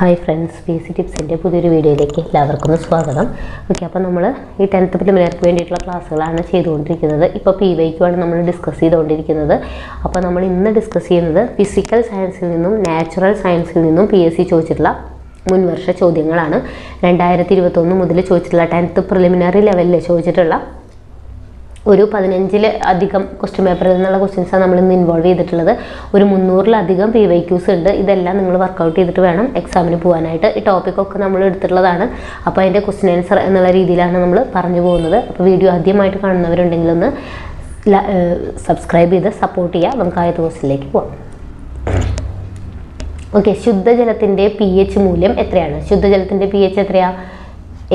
Hi friends, P C ടിപ്സിൻ്റെ പുതിയൊരു വീഡിയോയിലേക്ക് എല്ലാവർക്കും സ്വാഗതം. ഓക്കെ, അപ്പോൾ നമ്മൾ ഈ 10th പ്രിലിമിനറിക്ക് വേണ്ടിയിട്ടുള്ള ക്ലാസ്സുകളാണ് ചെയ്തുകൊണ്ടിരിക്കുന്നത്. ഇപ്പോൾ PYQ ആണ് നമ്മൾ ഡിസ്കസ് ചെയ്തുകൊണ്ടിരിക്കുന്നത്. അപ്പോൾ നമ്മൾ ഇന്ന് ഡിസ്കസ് ചെയ്യുന്നത് ഫിസിക്കൽ സയൻസിൽ നിന്നും നാച്ചുറൽ സയൻസിൽ നിന്നും PSC ചോദിച്ചിട്ടുള്ള മുൻവർഷ ചോദ്യങ്ങളാണ്. 2021 മുതൽ ചോദിച്ചിട്ടുള്ള 10th പ്രിലിമിനറി ലെവലിൽ ചോദിച്ചിട്ടുള്ള ഒരു 15 അധികം ക്വസ്റ്റ്യൻ പേപ്പറിൽ നിന്നുള്ള ക്വസ്റ്റ്യൻസാണ് നമ്മൾ ഇന്ന് ഇൻവോൾവ് ചെയ്തിട്ടുള്ളത്. ഒരു 300-ലധികം PYQs ഉണ്ട്. ഇതെല്ലാം നിങ്ങൾ വർക്കൗട്ട് ചെയ്തിട്ട് വേണം എക്സാമിന് പോകാനായിട്ട്. ഈ ടോപ്പിക്കൊക്കെ നമ്മൾ എടുത്തിട്ടുള്ളതാണ്. അപ്പോൾ അതിൻ്റെ ക്വസ്റ്റ്യൻ ആൻസർ എന്നുള്ള രീതിയിലാണ് നമ്മൾ പറഞ്ഞു പോകുന്നത്. അപ്പോൾ വീഡിയോ ആദ്യമായിട്ട് കാണുന്നവരുണ്ടെങ്കിൽ ഒന്ന് സബ്സ്ക്രൈബ് ചെയ്ത് സപ്പോർട്ട് ചെയ്യുക. നമുക്ക് ആദ്യത്തെ ക്വസ്റ്റ്യനിലേക്ക് പോകാം. ഓക്കെ, ശുദ്ധജലത്തിൻ്റെ pH മൂല്യം എത്രയാണ്? ശുദ്ധജലത്തിൻ്റെ pH എത്രയാണ്?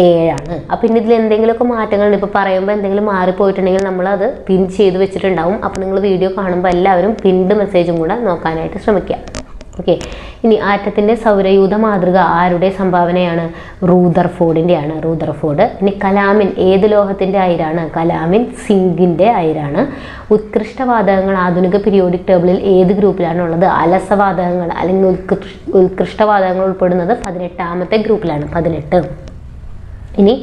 7 അപ്പം പിന്നെ ഇതിൽ എന്തെങ്കിലുമൊക്കെ മാറ്റങ്ങളുണ്ട്. ഇപ്പോൾ പറയുമ്പോൾ എന്തെങ്കിലും മാറിപ്പോയിട്ടുണ്ടെങ്കിൽ നമ്മളത് പിൻ ചെയ്ത് വെച്ചിട്ടുണ്ടാവും. അപ്പോൾ നിങ്ങൾ വീഡിയോ കാണുമ്പോൾ എല്ലാവരും പിൻഡ് മെസ്സേജും കൂടെ നോക്കാനായിട്ട് ശ്രമിക്കുക. ഓക്കെ, ഇനി ആറ്റത്തിൻ്റെ സൗരയൂഥ മാതൃക ആരുടെ സംഭാവനയാണ്? റൂദർഫോർഡിൻ്റെയാണ്. റൂദർഫോർഡ്. ഇനി കലാമിൻ ഏത് ലോഹത്തിൻ്റെ അയിരാണ്? കലാമിൻ സിങ്കിൻ്റെ അയിരാണ്. ഉത്കൃഷ്ടവാതകങ്ങൾ ആധുനിക പീരിയോഡിക് ടേബിളിൽ ഏത് ഗ്രൂപ്പിലാണുള്ളത്? അലസവാതകങ്ങൾ അല്ലെങ്കിൽ ഉത്കൃഷ്ടവാതകങ്ങൾ ഉൾപ്പെടുന്നത് 18ാമത്തെ ഗ്രൂപ്പിലാണ്. 18. ഇനി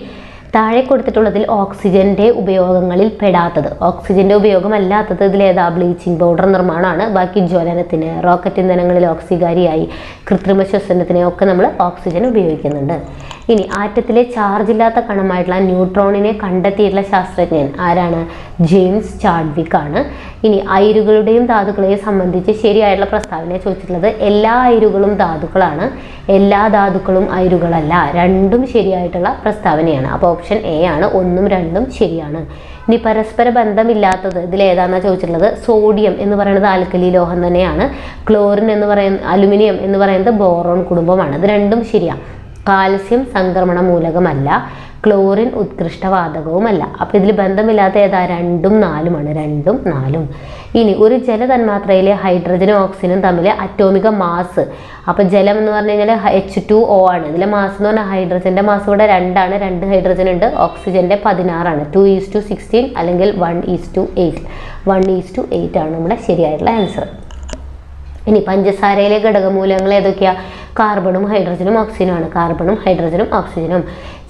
താഴെ കൊടുത്തിട്ടുള്ളതിൽ ഓക്സിജൻ്റെ ഉപയോഗങ്ങളിൽ പെടാത്തത്, ഓക്സിജൻ്റെ ഉപയോഗമല്ലാത്തത് ഇതിലേതാ? Bleaching powder നിർമ്മാണമാണ്. ബാക്കി ജ്വലനത്തിന്, റോക്കറ്റ് ഇന്ധനങ്ങളിൽ ഓക്സികാരിയായി, കൃത്രിമ ശ്വസനത്തിന് ഒക്കെ നമ്മൾ ഓക്സിജൻ ഉപയോഗിക്കുന്നുണ്ട്. ഇനി ആറ്റത്തിലെ ചാർജ് ഇല്ലാത്ത കണമായിട്ടുള്ള ന്യൂട്രോണിനെ കണ്ടെത്തിയിട്ടുള്ള ശാസ്ത്രജ്ഞൻ ആരാണ്? ജെയിംസ് ചാഡ്വിക് ആണ്. ഇനി അയിരുകളുടെയും ധാതുക്കളെയും സംബന്ധിച്ച് ശരിയായിട്ടുള്ള പ്രസ്താവന ചോദിച്ചിട്ടുള്ളത് എല്ലാ അയിരുകളും ധാതുക്കളാണ്, എല്ലാ ധാതുക്കളും അയിരുകളല്ല. രണ്ടും ശരിയായിട്ടുള്ള പ്രസ്താവനയാണ്. അപ്പോൾ ഓപ്ഷൻ A ആണ്. 1ഉം 2ഉം ശരിയാണ്. ഇനി പരസ്പര ബന്ധമില്ലാത്തത് ഇതിലേതാണെന്നാണ് ചോദിച്ചിട്ടുള്ളത്? സോഡിയം എന്ന് പറയുന്നത് ആൽക്കലി ലോഹം തന്നെയാണ്. ക്ലോറിൻ എന്ന് പറയുന്നത്, അലുമിനിയം എന്ന് പറയുന്നത് ബോറോൺ കുടുംബമാണ്. ഇത് രണ്ടും ശരിയാണ്. കാൽസ്യം സംക്രമണ മൂലകമല്ല, ക്ലോറിൻ ഉത്കൃഷ്ടവാതകവുമല്ല. അപ്പോൾ ഇതിൽ ബന്ധമില്ലാത്ത ഏതാ? 2ഉം 4ഉമാണ്. 2ഉം 4ഉം. ഇനി ഒരു ജലതന്മാത്രയിലെ ഹൈഡ്രജനും ഓക്സിജനും തമ്മിൽ അറ്റോമിക മാസ്, അപ്പോൾ ജലം എന്ന് പറഞ്ഞു കഴിഞ്ഞാൽ H2O ആണ്. ഇതിലെ മാസ് എന്ന് പറഞ്ഞാൽ ഹൈഡ്രജൻ്റെ മാസ് ഇവിടെ 2 ആണ്. 2 ഹൈഡ്രജൻ ഉണ്ട്. ഓക്സിജൻ്റെ 16 ആണ്. 2:16 അല്ലെങ്കിൽ 1:8. 1:8 ആണ് നമ്മുടെ ശരിയായിട്ടുള്ള ആൻസർ. ഇനി പഞ്ചസാരയിലെ ഘടകമൂലകങ്ങൾ ഏതൊക്കെയാണ്? കാർബണും ഹൈഡ്രജനും ഓക്സിജനുമാണ്. കാർബണും ഹൈഡ്രജനും ഓക്സിജനും.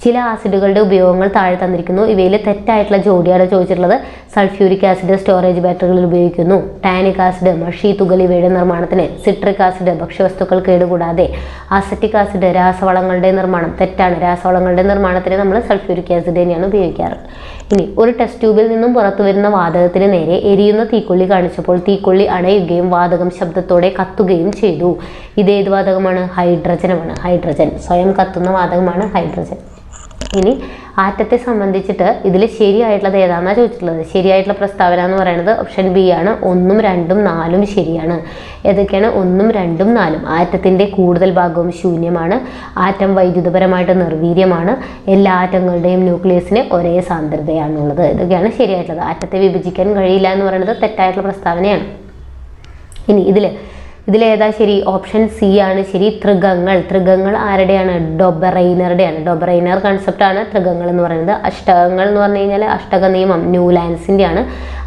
ചില ആസിഡുകളുടെ ഉപയോഗങ്ങൾ താഴെ തന്നിരിക്കുന്നു. ഇവയിൽ തെറ്റായിട്ടുള്ള ജോഡിയാണ് ചോദിച്ചിട്ടുള്ളത്. സൾഫ്യൂരിക് ആസിഡ് സ്റ്റോറേജ് ബാറ്ററികളിൽ ഉപയോഗിക്കുന്നു. ടാനിക് ആസിഡ് മഷി, തുകൽ ഇവയുടെ നിർമ്മാണത്തിന്. സിട്രിക് ആസിഡ് ഭക്ഷ്യവസ്തുക്കൾ കേടുകൂടാതെ. അസറ്റിക് ആസിഡ് രാസവളങ്ങളുടെ നിർമ്മാണം. തെറ്റാണ്. രാസവളങ്ങളുടെ നിർമ്മാണത്തിന് നമ്മൾ സൾഫ്യൂരിക് ആസിഡ് തന്നെയാണ് ഉപയോഗിക്കാറ്. ഇനി ഒരു ടെസ്റ്റ് ട്യൂബിൽ നിന്നും പുറത്തു വരുന്ന വാതകത്തിന് നേരെ എരിയുന്ന തീക്കൊള്ളി കാണിച്ചപ്പോൾ തീക്കൊള്ളി അണയുകയും വാതകം ശബ്ദത്തോടെ കത്തുകയും ചെയ്തു. ഇതേത് വാതകമാണ്? ഹൈഡ്രജനുമാണ്. ഹൈഡ്രജൻ. സ്വയം കത്തുന്ന വാതകമാണ് ഹൈഡ്രജൻ. ഇനി ആറ്റത്തെ സംബന്ധിച്ചിട്ട് ഇതിൽ ശരിയായിട്ടുള്ളത് ഏതാണെന്നാണ് ചോദിച്ചിട്ടുള്ളത്? ശരിയായിട്ടുള്ള പ്രസ്താവന എന്ന് പറയുന്നത് ഓപ്ഷൻ B ആണ്. 1ഉം 2ഉം 4ഉം ശരിയാണ്. ഏതൊക്കെയാണ്? 1ഉം 2ഉം 4ഉം. ആറ്റത്തിൻ്റെ കൂടുതൽ ഭാഗവും ശൂന്യമാണ്. ആറ്റം വൈദ്യുതപരമായിട്ട് നിർവീര്യമാണ്. എല്ലാ ആറ്റങ്ങളുടെയും ന്യൂക്ലിയസിന് ഒരേ സാന്ദ്രതയാണുള്ളത്. ഇതൊക്കെയാണ് ശരിയായിട്ടുള്ളത്. ആറ്റത്തെ വിഭജിക്കാൻ കഴിയില്ല എന്ന് പറയുന്നത് തെറ്റായിട്ടുള്ള പ്രസ്താവനയാണ്. ഇനി ഇതിലേതാ ശരി? ഓപ്ഷൻ C ആണ് ശരി. തൃഗങ്ങൾ. തൃഗങ്ങൾ ആരുടെയാണ്? ഡൊബറൈനറുടെയാണ്. ഡൊബറൈനർ കൺസെപ്റ്റാണ് തൃഗങ്ങൾ എന്ന് പറയുന്നത്. അഷ്ടകങ്ങൾ എന്ന് പറഞ്ഞു കഴിഞ്ഞാൽ അഷ്ടക നിയമം ന്യൂലാൻസിൻ്റെ ആണ്.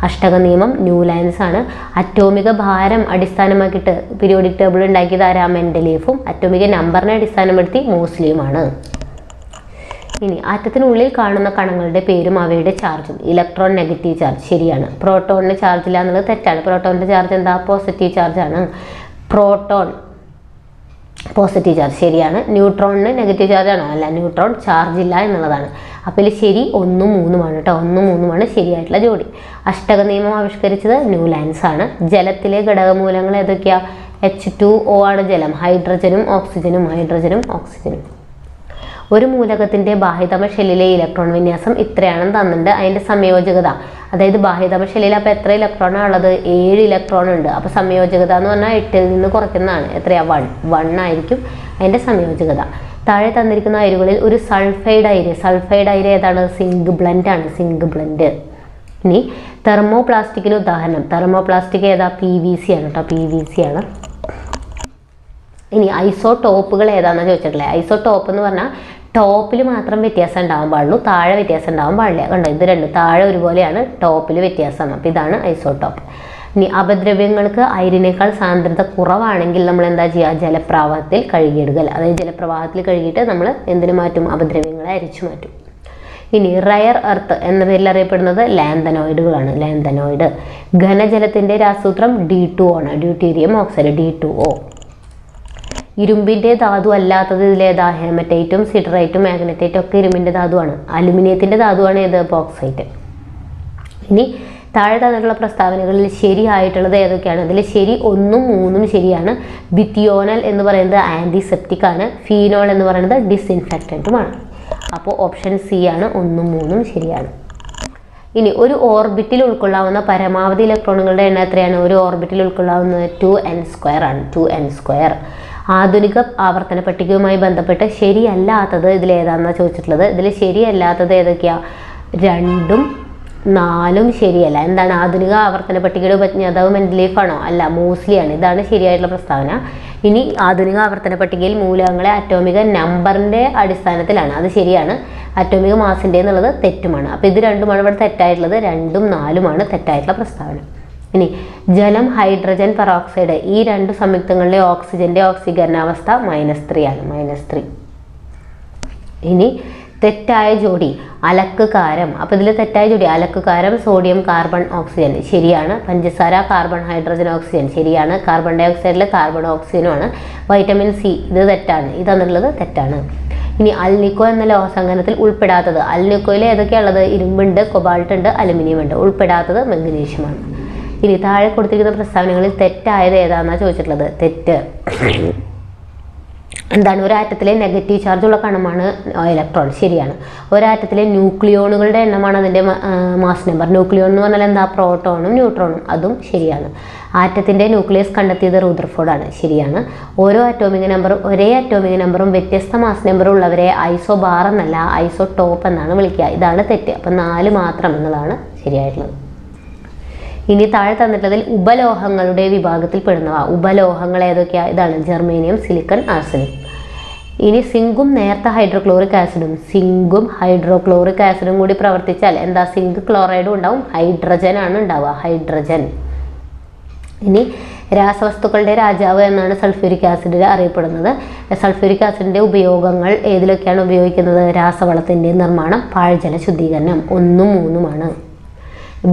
അഷ്ടക നിയമം ന്യൂലാൻസ് ആണ്. അറ്റോമിക ഭാരം അടിസ്ഥാനമാക്കിയിട്ട് പീരിയോഡിക് ടേബിൾ ഉണ്ടാക്കിയത് ആരാ? മെൻഡലീഫും. അറ്റോമിക നമ്പറിനെ അടിസ്ഥാനപ്പെടുത്തി മോസ്ലിയുമാണ്. ഇനി ആറ്റത്തിനുള്ളിൽ കാണുന്ന കണങ്ങളുടെ പേരും അവയുടെ ചാർജും. ഇലക്ട്രോൺ നെഗറ്റീവ് ചാർജ് ശരിയാണ്. പ്രോട്ടോണിന് ചാർജ് ഇല്ല എന്നുള്ളത് തെറ്റാണ്. പ്രോട്ടോണിൻ്റെ ചാർജ് എന്താ? പോസിറ്റീവ് ചാർജാണ്. പ്രോട്ടോൺ പോസിറ്റീവ് ചാർജ് ശരിയാണ്. ന്യൂട്രോണിന് നെഗറ്റീവ് ചാർജ് ആണോ? അല്ല, ന്യൂട്രോൺ ചാർജ് ഇല്ല എന്നുള്ളതാണ്. അപ്പോൾ ഇതിൽ ശരി 1ഉം 3ഉമാണ് കേട്ടോ. 1ഉം 3ഉമാണ് ശരിയായിട്ടുള്ള ജോഡി. അഷ്ടക നിയമം ആവിഷ്കരിച്ചത് ന്യൂലാൻസ് ആണ്. ജലത്തിലെ ഘടകമൂലങ്ങൾ ഏതൊക്കെയാണ്? H2O ആണ് ജലം. ഹൈഡ്രജനും ഓക്സിജനും. ഹൈഡ്രജനും ഓക്സിജനും. ഒരു മൂലകത്തിൻ്റെ ബാഹ്യതമ ഷെല്ലിലെ ഇലക്ട്രോൺ വിന്യാസം ഇത്രയാണെന്ന് തന്നിട്ടുണ്ട്. അതിൻ്റെ സംയോജകത, അതായത് ബാഹ്യതമ ഷെല്ലിൽ അപ്പോൾ എത്ര ഇലക്ട്രോണാണ് ഉള്ളത്? 7 ഇലക്ട്രോൺ ഉണ്ട്. അപ്പോൾ സംയോജകത എന്ന് പറഞ്ഞാൽ 8ൽ നിന്ന് കുറയ്ക്കുന്നതാണ്. എത്രയാണ്? 1 ആയിരിക്കും അതിൻ്റെ സംയോജകത. താഴെ തന്നിരിക്കുന്ന അയിരുകളിൽ ഒരു സൾഫൈഡ് അയിര്. സൾഫൈഡ് അയിര് ഏതാണ്? സിങ്ക് ബ്ലെൻഡ് ആണ്. Zinc blende. ഇനി തെർമോപ്ലാസ്റ്റിക്കിന് ഉദാഹരണം. തെർമോപ്ലാസ്റ്റിക് ഏതാ? PVC ആണ് കേട്ടോ. PVC ആണ്. ഇനി ഐസോടോപ്പുകൾ ഏതാണെന്ന് ചോദിച്ചിട്ടില്ലേ? ഐസോടോപ്പ് എന്ന് പറഞ്ഞാൽ ടോപ്പിൽ മാത്രം വ്യത്യാസം ഉണ്ടാവാൻ പാടുള്ളൂ, താഴെ വ്യത്യാസം ഉണ്ടാവാൻ പാടില്ല. കണ്ടോ, ഇത് രണ്ടും താഴെ ഒരുപോലെയാണ്, ടോപ്പിൽ വ്യത്യാസം. അപ്പോൾ ഇതാണ് ഐസോടോപ്പ്. ഇനി അപദ്രവ്യങ്ങൾക്ക് അയിരിനേക്കാൾ സാന്ദ്രത കുറവാണെങ്കിൽ നമ്മൾ എന്താ ചെയ്യുക? ജലപ്രവാഹത്തിൽ കഴുകിയിടുക. അതായത് ജലപ്രവാഹത്തിൽ കഴുകിയിട്ട് നമ്മൾ എന്തിനു മാറ്റും? അപദ്രവ്യങ്ങളെ അരിച്ചു മാറ്റും. ഇനി റയർ എർത്ത് എന്ന പേരിൽ അറിയപ്പെടുന്നത് ലാന്തനോയിഡുകളാണ്. ലാന്തനോയിഡ്. ഘനജലത്തിന്റെ രാസസൂത്രം D2O ആണ്. Deuterium oxide D2O. ഇരുമ്പിന്റെ ധാതു അല്ലാത്തത് ഇതിലേതാ? ഹേമറ്റൈറ്റും സിഡറൈറ്റും മാഗ്നറ്റൈറ്റും ഒക്കെ ഇരുമ്പിന്റെ ധാതുവാണ്. അലുമിനിയത്തിന്റെ ധാതുവാണ് ഏത്? ബോക്സൈറ്റ്. ഇനി താഴെ തന്നിട്ടുള്ള പ്രസ്താവനകളിൽ ശരിയായിട്ടുള്ളത് ഏതൊക്കെയാണ്? ഇതിൽ ശരി 1ഉം 3ഉം ശരിയാണ്. ബിത്തിയോനൽ എന്ന് പറയുന്നത് ആൻറ്റിസെപ്റ്റിക് ആണ്. ഫീനോൾ എന്ന് പറയുന്നത് ഡിസ്ഇൻഫെക്റ്റൻറ്റുമാണ്. അപ്പോൾ ഓപ്ഷൻ സി ആണ് 1ഉം 3ഉം ശരിയാണ്. ഇനി ഒരു ഓർബിറ്റിൽ ഉൾക്കൊള്ളാവുന്ന പരമാവധി ഇലക്ട്രോണുകളുടെ എണ്ണം എത്രയാണ്? ഒരു ഓർബിറ്റിൽ ഉൾക്കൊള്ളാവുന്നത് 2n² ആണ്. 2n². ആധുനിക ആവർത്തന പട്ടികയുമായി ബന്ധപ്പെട്ട് ശരിയല്ലാത്തത് ഇതിലേതാണെന്നാണ് ചോദിച്ചിട്ടുള്ളത്. ഇതിൽ ശരിയല്ലാത്തത് ഏതൊക്കെയാണ്? 2ഉം 4ഉം ശരിയല്ല. എന്താണ്? ആധുനിക ആവർത്തന പട്ടികയുടെ ഉപജ്ഞാതാവ് മെൻഡലീഫ് ആണോ? അല്ല, മോസ്ലിയാണ്. ഇതാണ് ശരിയായിട്ടുള്ള പ്രസ്താവന. ഇനി ആധുനിക ആവർത്തന പട്ടികയിൽ മൂലകങ്ങളെ അറ്റോമിക നമ്പറിൻ്റെ അടിസ്ഥാനത്തിലാണ്. അത് ശരിയാണ്. അറ്റോമിക മാസിൻ്റെ എന്നുള്ളത് തെറ്റുമാണ്. അപ്പോൾ ഇത് രണ്ടുമാണ് ഇവിടെ തെറ്റായിട്ടുള്ളത്. 2ഉം 4ഉമാണ് തെറ്റായിട്ടുള്ള പ്രസ്താവന. ഇനി ജലം, ഹൈഡ്രജൻ പെറോക്സൈഡ് ഈ രണ്ട് സംയുക്തങ്ങളിലെ ഓക്സിജന്റെ ഓക്സീകരണാവസ്ഥ -3 ആണ്. -3. ഇനി തെറ്റായ ജോഡി അലക്കുകാരം. അപ്പോൾ ഇതിൽ തെറ്റായ ജോഡി അലക്കുകാരം സോഡിയം കാർബൺ ഓക്സിജൻ ശരിയാണ്. പഞ്ചസാര കാർബൺ ഹൈഡ്രജൻ ഓക്സിജൻ ശരിയാണ്. കാർബൺ ഡൈ ഓക്സൈഡിൽ കാർബൺ ഓക്സിജനുമാണ്. വൈറ്റമിൻ സി ഇത് തെറ്റാണ്. ഇതെന്നുള്ളത് തെറ്റാണ്. ഇനി അൽനിക്കോ എന്ന ലോഹസങ്കലനത്തിൽ ഉൾപ്പെടാത്തത്. അൽനിക്കോയിൽ ഏതൊക്കെയാണുള്ളത്? ഇരുമ്പുണ്ട്, കൊബാൾട്ട് ഉണ്ട്, അലുമിനിയം ഉണ്ട്. ഉൾപ്പെടാത്തത് മഗ്നീഷ്യമാണ്. ഇനി താഴെ കൊടുത്തിരിക്കുന്ന പ്രസ്താവനകളിൽ തെറ്റായത് ഏതാണെന്നാണ് ചോദിച്ചിട്ടുള്ളത്? തെറ്റ് എന്താണ്? ഒരാറ്റത്തിലെ നെഗറ്റീവ് ചാർജുള്ള കണമാണ് ഇലക്ട്രോൺ. ശരിയാണ്. ഒരാറ്റത്തിലെ ന്യൂക്ലിയോണുകളുടെ എണ്ണമാണ് അതിൻ്റെ മാസ് നമ്പർ. ന്യൂക്ലിയോൺ എന്ന് പറഞ്ഞാൽ എന്താ? പ്രോട്ടോണും ന്യൂട്രോണും. അതും ശരിയാണ്. ആറ്റത്തിൻ്റെ ന്യൂക്ലിയസ് കണ്ടെത്തിയത് റൂദർഫോർഡാണ്. ശരിയാണ്. ഒരേ അറ്റോമിക് നമ്പറും വ്യത്യസ്ത മാസ് നമ്പറും ഉള്ളവരെ ഐസോബാർ എന്നല്ല ഐസോടോപ്പ് എന്നാണ് വിളിക്കുക. ഇതാണ് തെറ്റ്. അപ്പം 4 മാത്രം എന്നതാണ് ശരിയായിട്ടുള്ളത്. ഇനി താഴെ തന്നിട്ടുള്ളതിൽ ഉപലോഹങ്ങളുടെ വിഭാഗത്തിൽ പെടുന്നവ. ഉപലോഹങ്ങൾ ഏതൊക്കെയാണ്? ഇതാണ് ജെർമേനിയം, സിലിക്കൺ, ആർസനിക്. ഇനി സിങ്കും നേർത്ത ഹൈഡ്രോക്ലോറിക് ആസിഡും കൂടി പ്രവർത്തിച്ചാൽ എന്താ? സിങ്ക് ക്ലോറൈഡും ഉണ്ടാവും, ഹൈഡ്രജൻ ആണ് ഉണ്ടാവുക. ഹൈഡ്രജൻ. ഇനി രാസവസ്തുക്കളുടെ രാജാവ് എന്നാണ് സൾഫ്യൂരിക് ആസിഡ് അറിയപ്പെടുന്നത്. സൾഫ്യൂരിക് ആസിഡിൻ്റെ ഉപയോഗങ്ങൾ ഏതിലൊക്കെയാണ് ഉപയോഗിക്കുന്നത്? രാസവളത്തിൻ്റെ നിർമ്മാണം, പാഴ്ജല ശുദ്ധീകരണം. 1ഉം 3ഉമാണ്.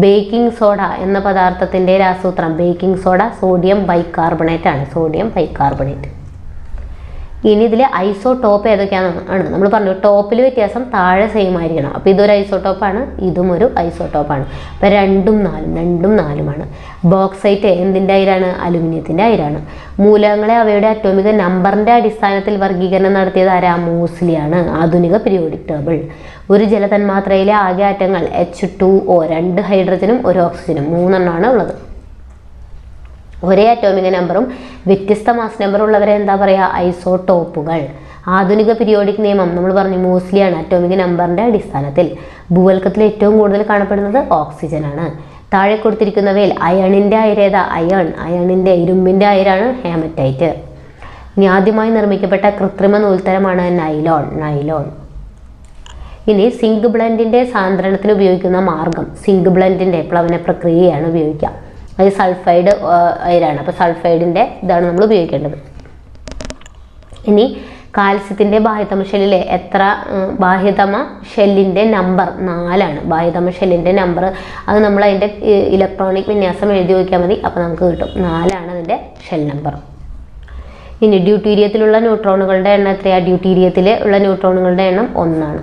ബേക്കിംഗ് സോഡ എന്ന പദാർത്ഥത്തിൻ്റെ രാസസൂത്രം. ബേക്കിംഗ് സോഡ സോഡിയം ബൈകാർബണേറ്റ് ആണ്. Sodium bicarbonate. ഇനി ഇതിൽ ഐസോടോപ്പ് ഏതൊക്കെയാണ്? നമ്മൾ പറഞ്ഞു ടോപ്പിൽ വ്യത്യാസം, താഴെ സെയിം ആയിരിക്കണം. അപ്പോൾ ഇതൊരു ഐസോടോപ്പാണ്, ഇതും ഒരു ഐസോടോപ്പാണ്. അപ്പോൾ 2ഉം 4ഉമാണ്. ബോക്സൈറ്റ് എന്തിൻ്റെ അയിരാണ്? അലുമിനിയത്തിൻ്റെ അയിരാണ്. മൂലകങ്ങളെ അവയുടെ അറ്റോമിക നമ്പറിൻ്റെ അടിസ്ഥാനത്തിൽ വർഗീകരണം നടത്തിയത് ആരാ? മോസ്ലിയാണ്. ആധുനിക പീരിയോഡിക് ടേബിൾ. ഒരു ജലതന്മാത്രയിലെ ആകെ ആറ്റങ്ങൾ H2O 2 ഹൈഡ്രജനും 1 ഓക്സിജനും 3 എണ്ണമാണ് ഉള്ളത്. ഒരേ അറ്റോമിക നമ്പറും വ്യത്യസ്ത മാസ് നമ്പറും ഉള്ളവരെ എന്താ പറയുക? ഐസോടോപ്പുകൾ. ആധുനിക പീരിയോഡിക് നിയമം നമ്മൾ പറഞ്ഞു മോസ്ലിയാണ്. അറ്റോമിക നമ്പറിൻ്റെ അടിസ്ഥാനത്തിൽ. ഭൂവൽക്കത്തിൽ ഏറ്റവും കൂടുതൽ കാണപ്പെടുന്നത് ഓക്സിജനാണ്. താഴെ കൊടുത്തിരിക്കുന്നവയിൽ അയണിൻ്റെ അയിരേതാ? അയണിൻ്റെ ഇരുമ്പിൻ്റെ അയിരാണ് ഹേമറ്റൈറ്റ്. ഇനി ആദ്യമായി നിർമ്മിക്കപ്പെട്ട കൃത്രിമ നൂൽത്തരമാണ് നൈലോൺ. ഇനി സിങ്ക് ബ്ലെൻഡിൻ്റെ സാന്ദ്രണത്തിന് ഉപയോഗിക്കുന്ന മാർഗം. സിങ്ക് ബ്ലെൻഡിൻ്റെ പ്ലവന പ്രക്രിയയാണ് ഉപയോഗിക്കുക. അത് സൾഫൈഡ് അയിരാണ്. അപ്പോൾ സൾഫൈഡിൻ്റെ ഇതാണ് നമ്മൾ ഉപയോഗിക്കേണ്ടത്. ഇനി കാൽസ്യത്തിൻ്റെ ബാഹ്യതമ ഷെല്ലിലെ ബാഹ്യതമ ഷെല്ലിൻ്റെ നമ്പർ 4ആണ്. ബാഹ്യതമ ഷെല്ലിൻ്റെ നമ്പർ അത് നമ്മൾ അതിൻ്റെ ഇലക്ട്രോണിക് വിന്യാസം എഴുതി വയ്ക്കാൻ മതി. അപ്പോൾ നമുക്ക് കിട്ടും 4ആണ് അതിൻ്റെ ഷെൽ നമ്പർ. ഇനി ഡ്യൂട്ടീരിയത്തിലുള്ള ന്യൂട്രോണുകളുടെ എണ്ണം എത്രയാണ്? ഡ്യൂട്ടീരിയത്തിലുള്ള ന്യൂട്രോണുകളുടെ എണ്ണം 1ആണ്.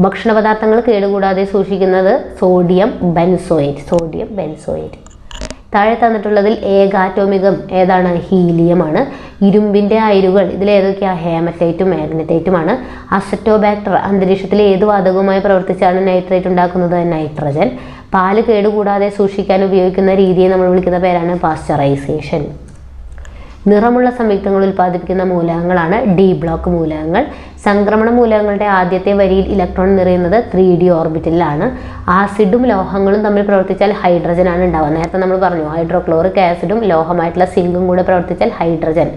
ഭക്ഷണപദാർത്ഥങ്ങൾ കേടുകൂടാതെ സൂക്ഷിക്കുന്നത് സോഡിയം ബെൻസോയേറ്റ്. താഴെ തന്നിട്ടുള്ളതിൽ ഏകാറ്റോമികം ഏതാണ്? ഹീലിയമാണ്. ഇരുമ്പിൻ്റെ അയിരുകൾ ഇതിലേതൊക്കെയാണ്? ഹേമറ്റൈറ്റും മാഗ്നറ്റൈറ്റുമാണ്. അസറ്റോബാക്ടർ അന്തരീക്ഷത്തിലെ ഏത് വാതകവുമായി പ്രവർത്തിച്ചാണ് നൈട്രേറ്റ് ഉണ്ടാക്കുന്നത്? നൈട്രജൻ. പാല് കേടുകൂടാതെ സൂക്ഷിക്കാൻ ഉപയോഗിക്കുന്ന രീതിയെ നമ്മൾ വിളിക്കുന്ന പേരാണ് പാസ്ചറൈസേഷൻ. നിറമുള്ള സംയുക്തങ്ങൾ ഉൽപ്പാദിപ്പിക്കുന്ന മൂലകങ്ങളാണ് ഡി ബ്ലോക്ക് മൂലകങ്ങൾ. സംക്രമണ മൂലകങ്ങളുടെ ആദ്യത്തെ വരിയിൽ ഇലക്ട്രോൺ നിറയുന്നത് 3D ഓർബിറ്റലിലാണ്. ആസിഡും ലോഹങ്ങളും തമ്മിൽ പ്രവർത്തിച്ചാൽ ഹൈഡ്രജൻ ആണ് ഉണ്ടാവുക. നേരത്തെ നമ്മൾ പറഞ്ഞു ഹൈഡ്രോക്ലോറിക് ആസിഡും ലോഹമായിട്ടുള്ള സിങ്കും കൂടെ പ്രവർത്തിച്ചാൽ ഹൈഡ്രജൻ.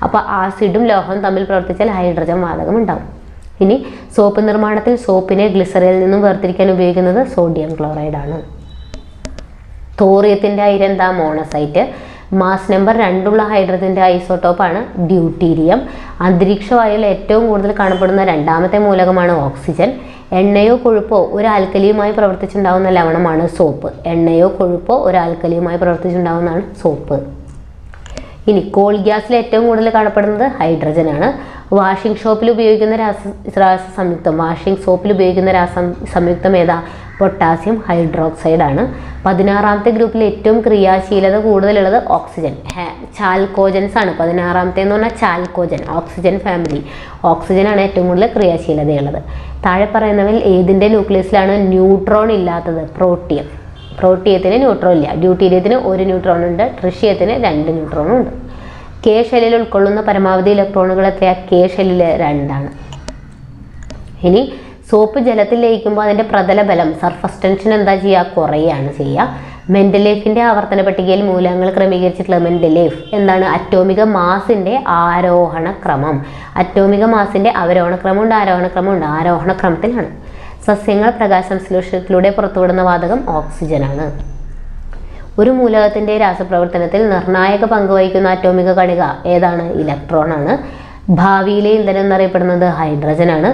അപ്പോൾ ആസിഡും ലോഹവും തമ്മിൽ പ്രവർത്തിച്ചാൽ ഹൈഡ്രജൻ വാതകം ഉണ്ടാവും. ഇനി സോപ്പ് നിർമ്മാണത്തിൽ സോപ്പിനെ ഗ്ലിസറിനിൽ നിന്നും വേർതിരിക്കാൻ ഉപയോഗിക്കുന്നത് സോഡിയം ക്ലോറൈഡ് ആണ്. തോറിയത്തിൻ്റെ അയിര് എന്താ? മോണസൈറ്റ്. മാസ് നമ്പർ 2 ഹൈഡ്രജൻ്റെ ഐസോട്ടോപ്പാണ് ഡ്യൂട്ടീരിയം. അന്തരീക്ഷവായുവിൽ ഏറ്റവും കൂടുതൽ കാണപ്പെടുന്ന രണ്ടാമത്തെ മൂലകമാണ് ഓക്സിജൻ. എണ്ണയോ കൊഴുപ്പോ ഒരു ആൽക്കലിയുമായി പ്രവർത്തിച്ചുണ്ടാകുന്ന ലവണമാണ് സോപ്പ്. എണ്ണയോ കൊഴുപ്പോ ഒരു ആൽക്കലിയുമായി പ്രവർത്തിച്ചുണ്ടാകുന്നതാണ് സോപ്പ്. ഇനി കോൾ ഗ്യാസിൽ ഏറ്റവും കൂടുതൽ കാണപ്പെടുന്നത് ഹൈഡ്രജനാണ്. വാഷിംഗ് ഷോപ്പിൽ ഉപയോഗിക്കുന്ന രാസസംയുക്തം, വാഷിംഗ് സോപ്പിൽ ഉപയോഗിക്കുന്ന സംയുക്തം ഏതാ? പൊട്ടാസ്യം ഹൈഡ്രോക്സൈഡ് ആണ്. 16ാമത്തെ ഗ്രൂപ്പിൽ ഏറ്റവും ക്രിയാശീലത കൂടുതലുള്ളത് ഓക്സിജൻ, ചാൽക്കോജൻസ് ആണ്. 16ാമത്തെ എന്ന് പറഞ്ഞാൽ ചാൽക്കോജൻ, ഓക്സിജൻ ഫാമിലി. ഓക്സിജനാണ് ഏറ്റവും കൂടുതൽ ക്രിയാശീലതയുള്ളത്. താഴെ പറയുന്നവയിൽ ഏതിൻ്റെ ന്യൂക്ലിയസിലാണ് ന്യൂട്രോൺ ഇല്ലാത്തത്? പ്രോട്ടിയം. പ്രോട്ടിയത്തിന് ന്യൂട്രോൺ ഇല്ല. ഡ്യൂട്ടീരിയത്തിന് 1 ന്യൂട്രോൺ ഉണ്ട്. ട്രിഷ്യത്തിന് 2 ന്യൂട്രോണും ഉണ്ട്. കെ ഷെല്ലിൽ ഉൾക്കൊള്ളുന്ന പരമാവധി ഇലക്ട്രോണുകൾ എത്രയാ? കെ ഷെല്ലിൽ 2 ആണ്. ഇനി സോപ്പ് ജലത്തിൽ ലയിക്കുമ്പോൾ അതിൻ്റെ പ്രതലബലം, സർഫസ് ടെൻഷൻ എന്താ ചെയ്യുക? കുറയുകയാണ് ചെയ്യുക. മെൻഡലേഫിൻ്റെ ആവർത്തന പട്ടികയിൽ മൂലകങ്ങൾ ക്രമീകരിച്ചിട്ടുള്ള മെൻഡലേഫ് എന്താണ്? അറ്റോമിക മാസിൻ്റെ ആരോഹണ ക്രമം. അറ്റോമിക മാസിൻ്റെ അവരോഹണ ക്രമമുണ്ട്, ആരോഹണ ക്രമമുണ്ട്. ആരോഹണ ക്രമത്തിലാണ്. സസ്യങ്ങൾ പ്രകാശസംശ്ലേഷണത്തിലൂടെ പുറത്തുവിടുന്ന വാതകം ഓക്സിജനാണ്. ഒരു മൂലകത്തിൻ്റെ രാസപ്രവർത്തനത്തിൽ നിർണായക പങ്ക് വഹിക്കുന്ന അറ്റോമിക കണിക ഏതാണ്? ഇലക്ട്രോൺ ആണ്. ഭാവിയിലെ ഇന്ധനം എന്നറിയപ്പെടുന്നത് ഹൈഡ്രജനാണ്.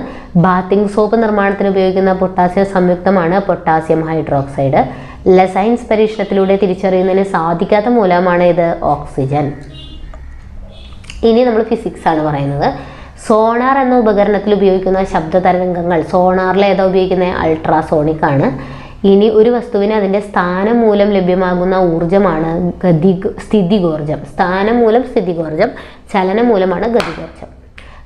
ബാത്തിങ് സോപ്പ് നിർമ്മാണത്തിന് ഉപയോഗിക്കുന്ന പൊട്ടാസ്യം സംയുക്തമാണ് പൊട്ടാസ്യം ഹൈഡ്രോക്സൈഡ്. ലസൈൻസ് പരീക്ഷണത്തിലൂടെ തിരിച്ചറിയുന്നതിന് സാധിക്കാത്ത മൂലകമാണ് ഇത്? ഓക്സിജൻ. ഇനി നമ്മൾ ഫിസിക്സ് ആണ് പറയുന്നത്. സോണാർ എന്ന ഉപകരണത്തിൽ ഉപയോഗിക്കുന്ന ശബ്ദ തരംഗങ്ങൾ, സോണാറിൽ ഏതാ ഉപയോഗിക്കുന്നത്? അൾട്രാസോണിക് ആണ്. ഇനി ഒരു വസ്തുവിന് അതിൻ്റെ സ്ഥാനം മൂലം ലഭ്യമാകുന്ന ഊർജ്ജമാണ് സ്ഥിതികോർജ്ജം. സ്ഥാനം മൂലം സ്ഥിതികോർജ്ജം, ചലനം മൂലമാണ് ഗതികോർജ്ജം.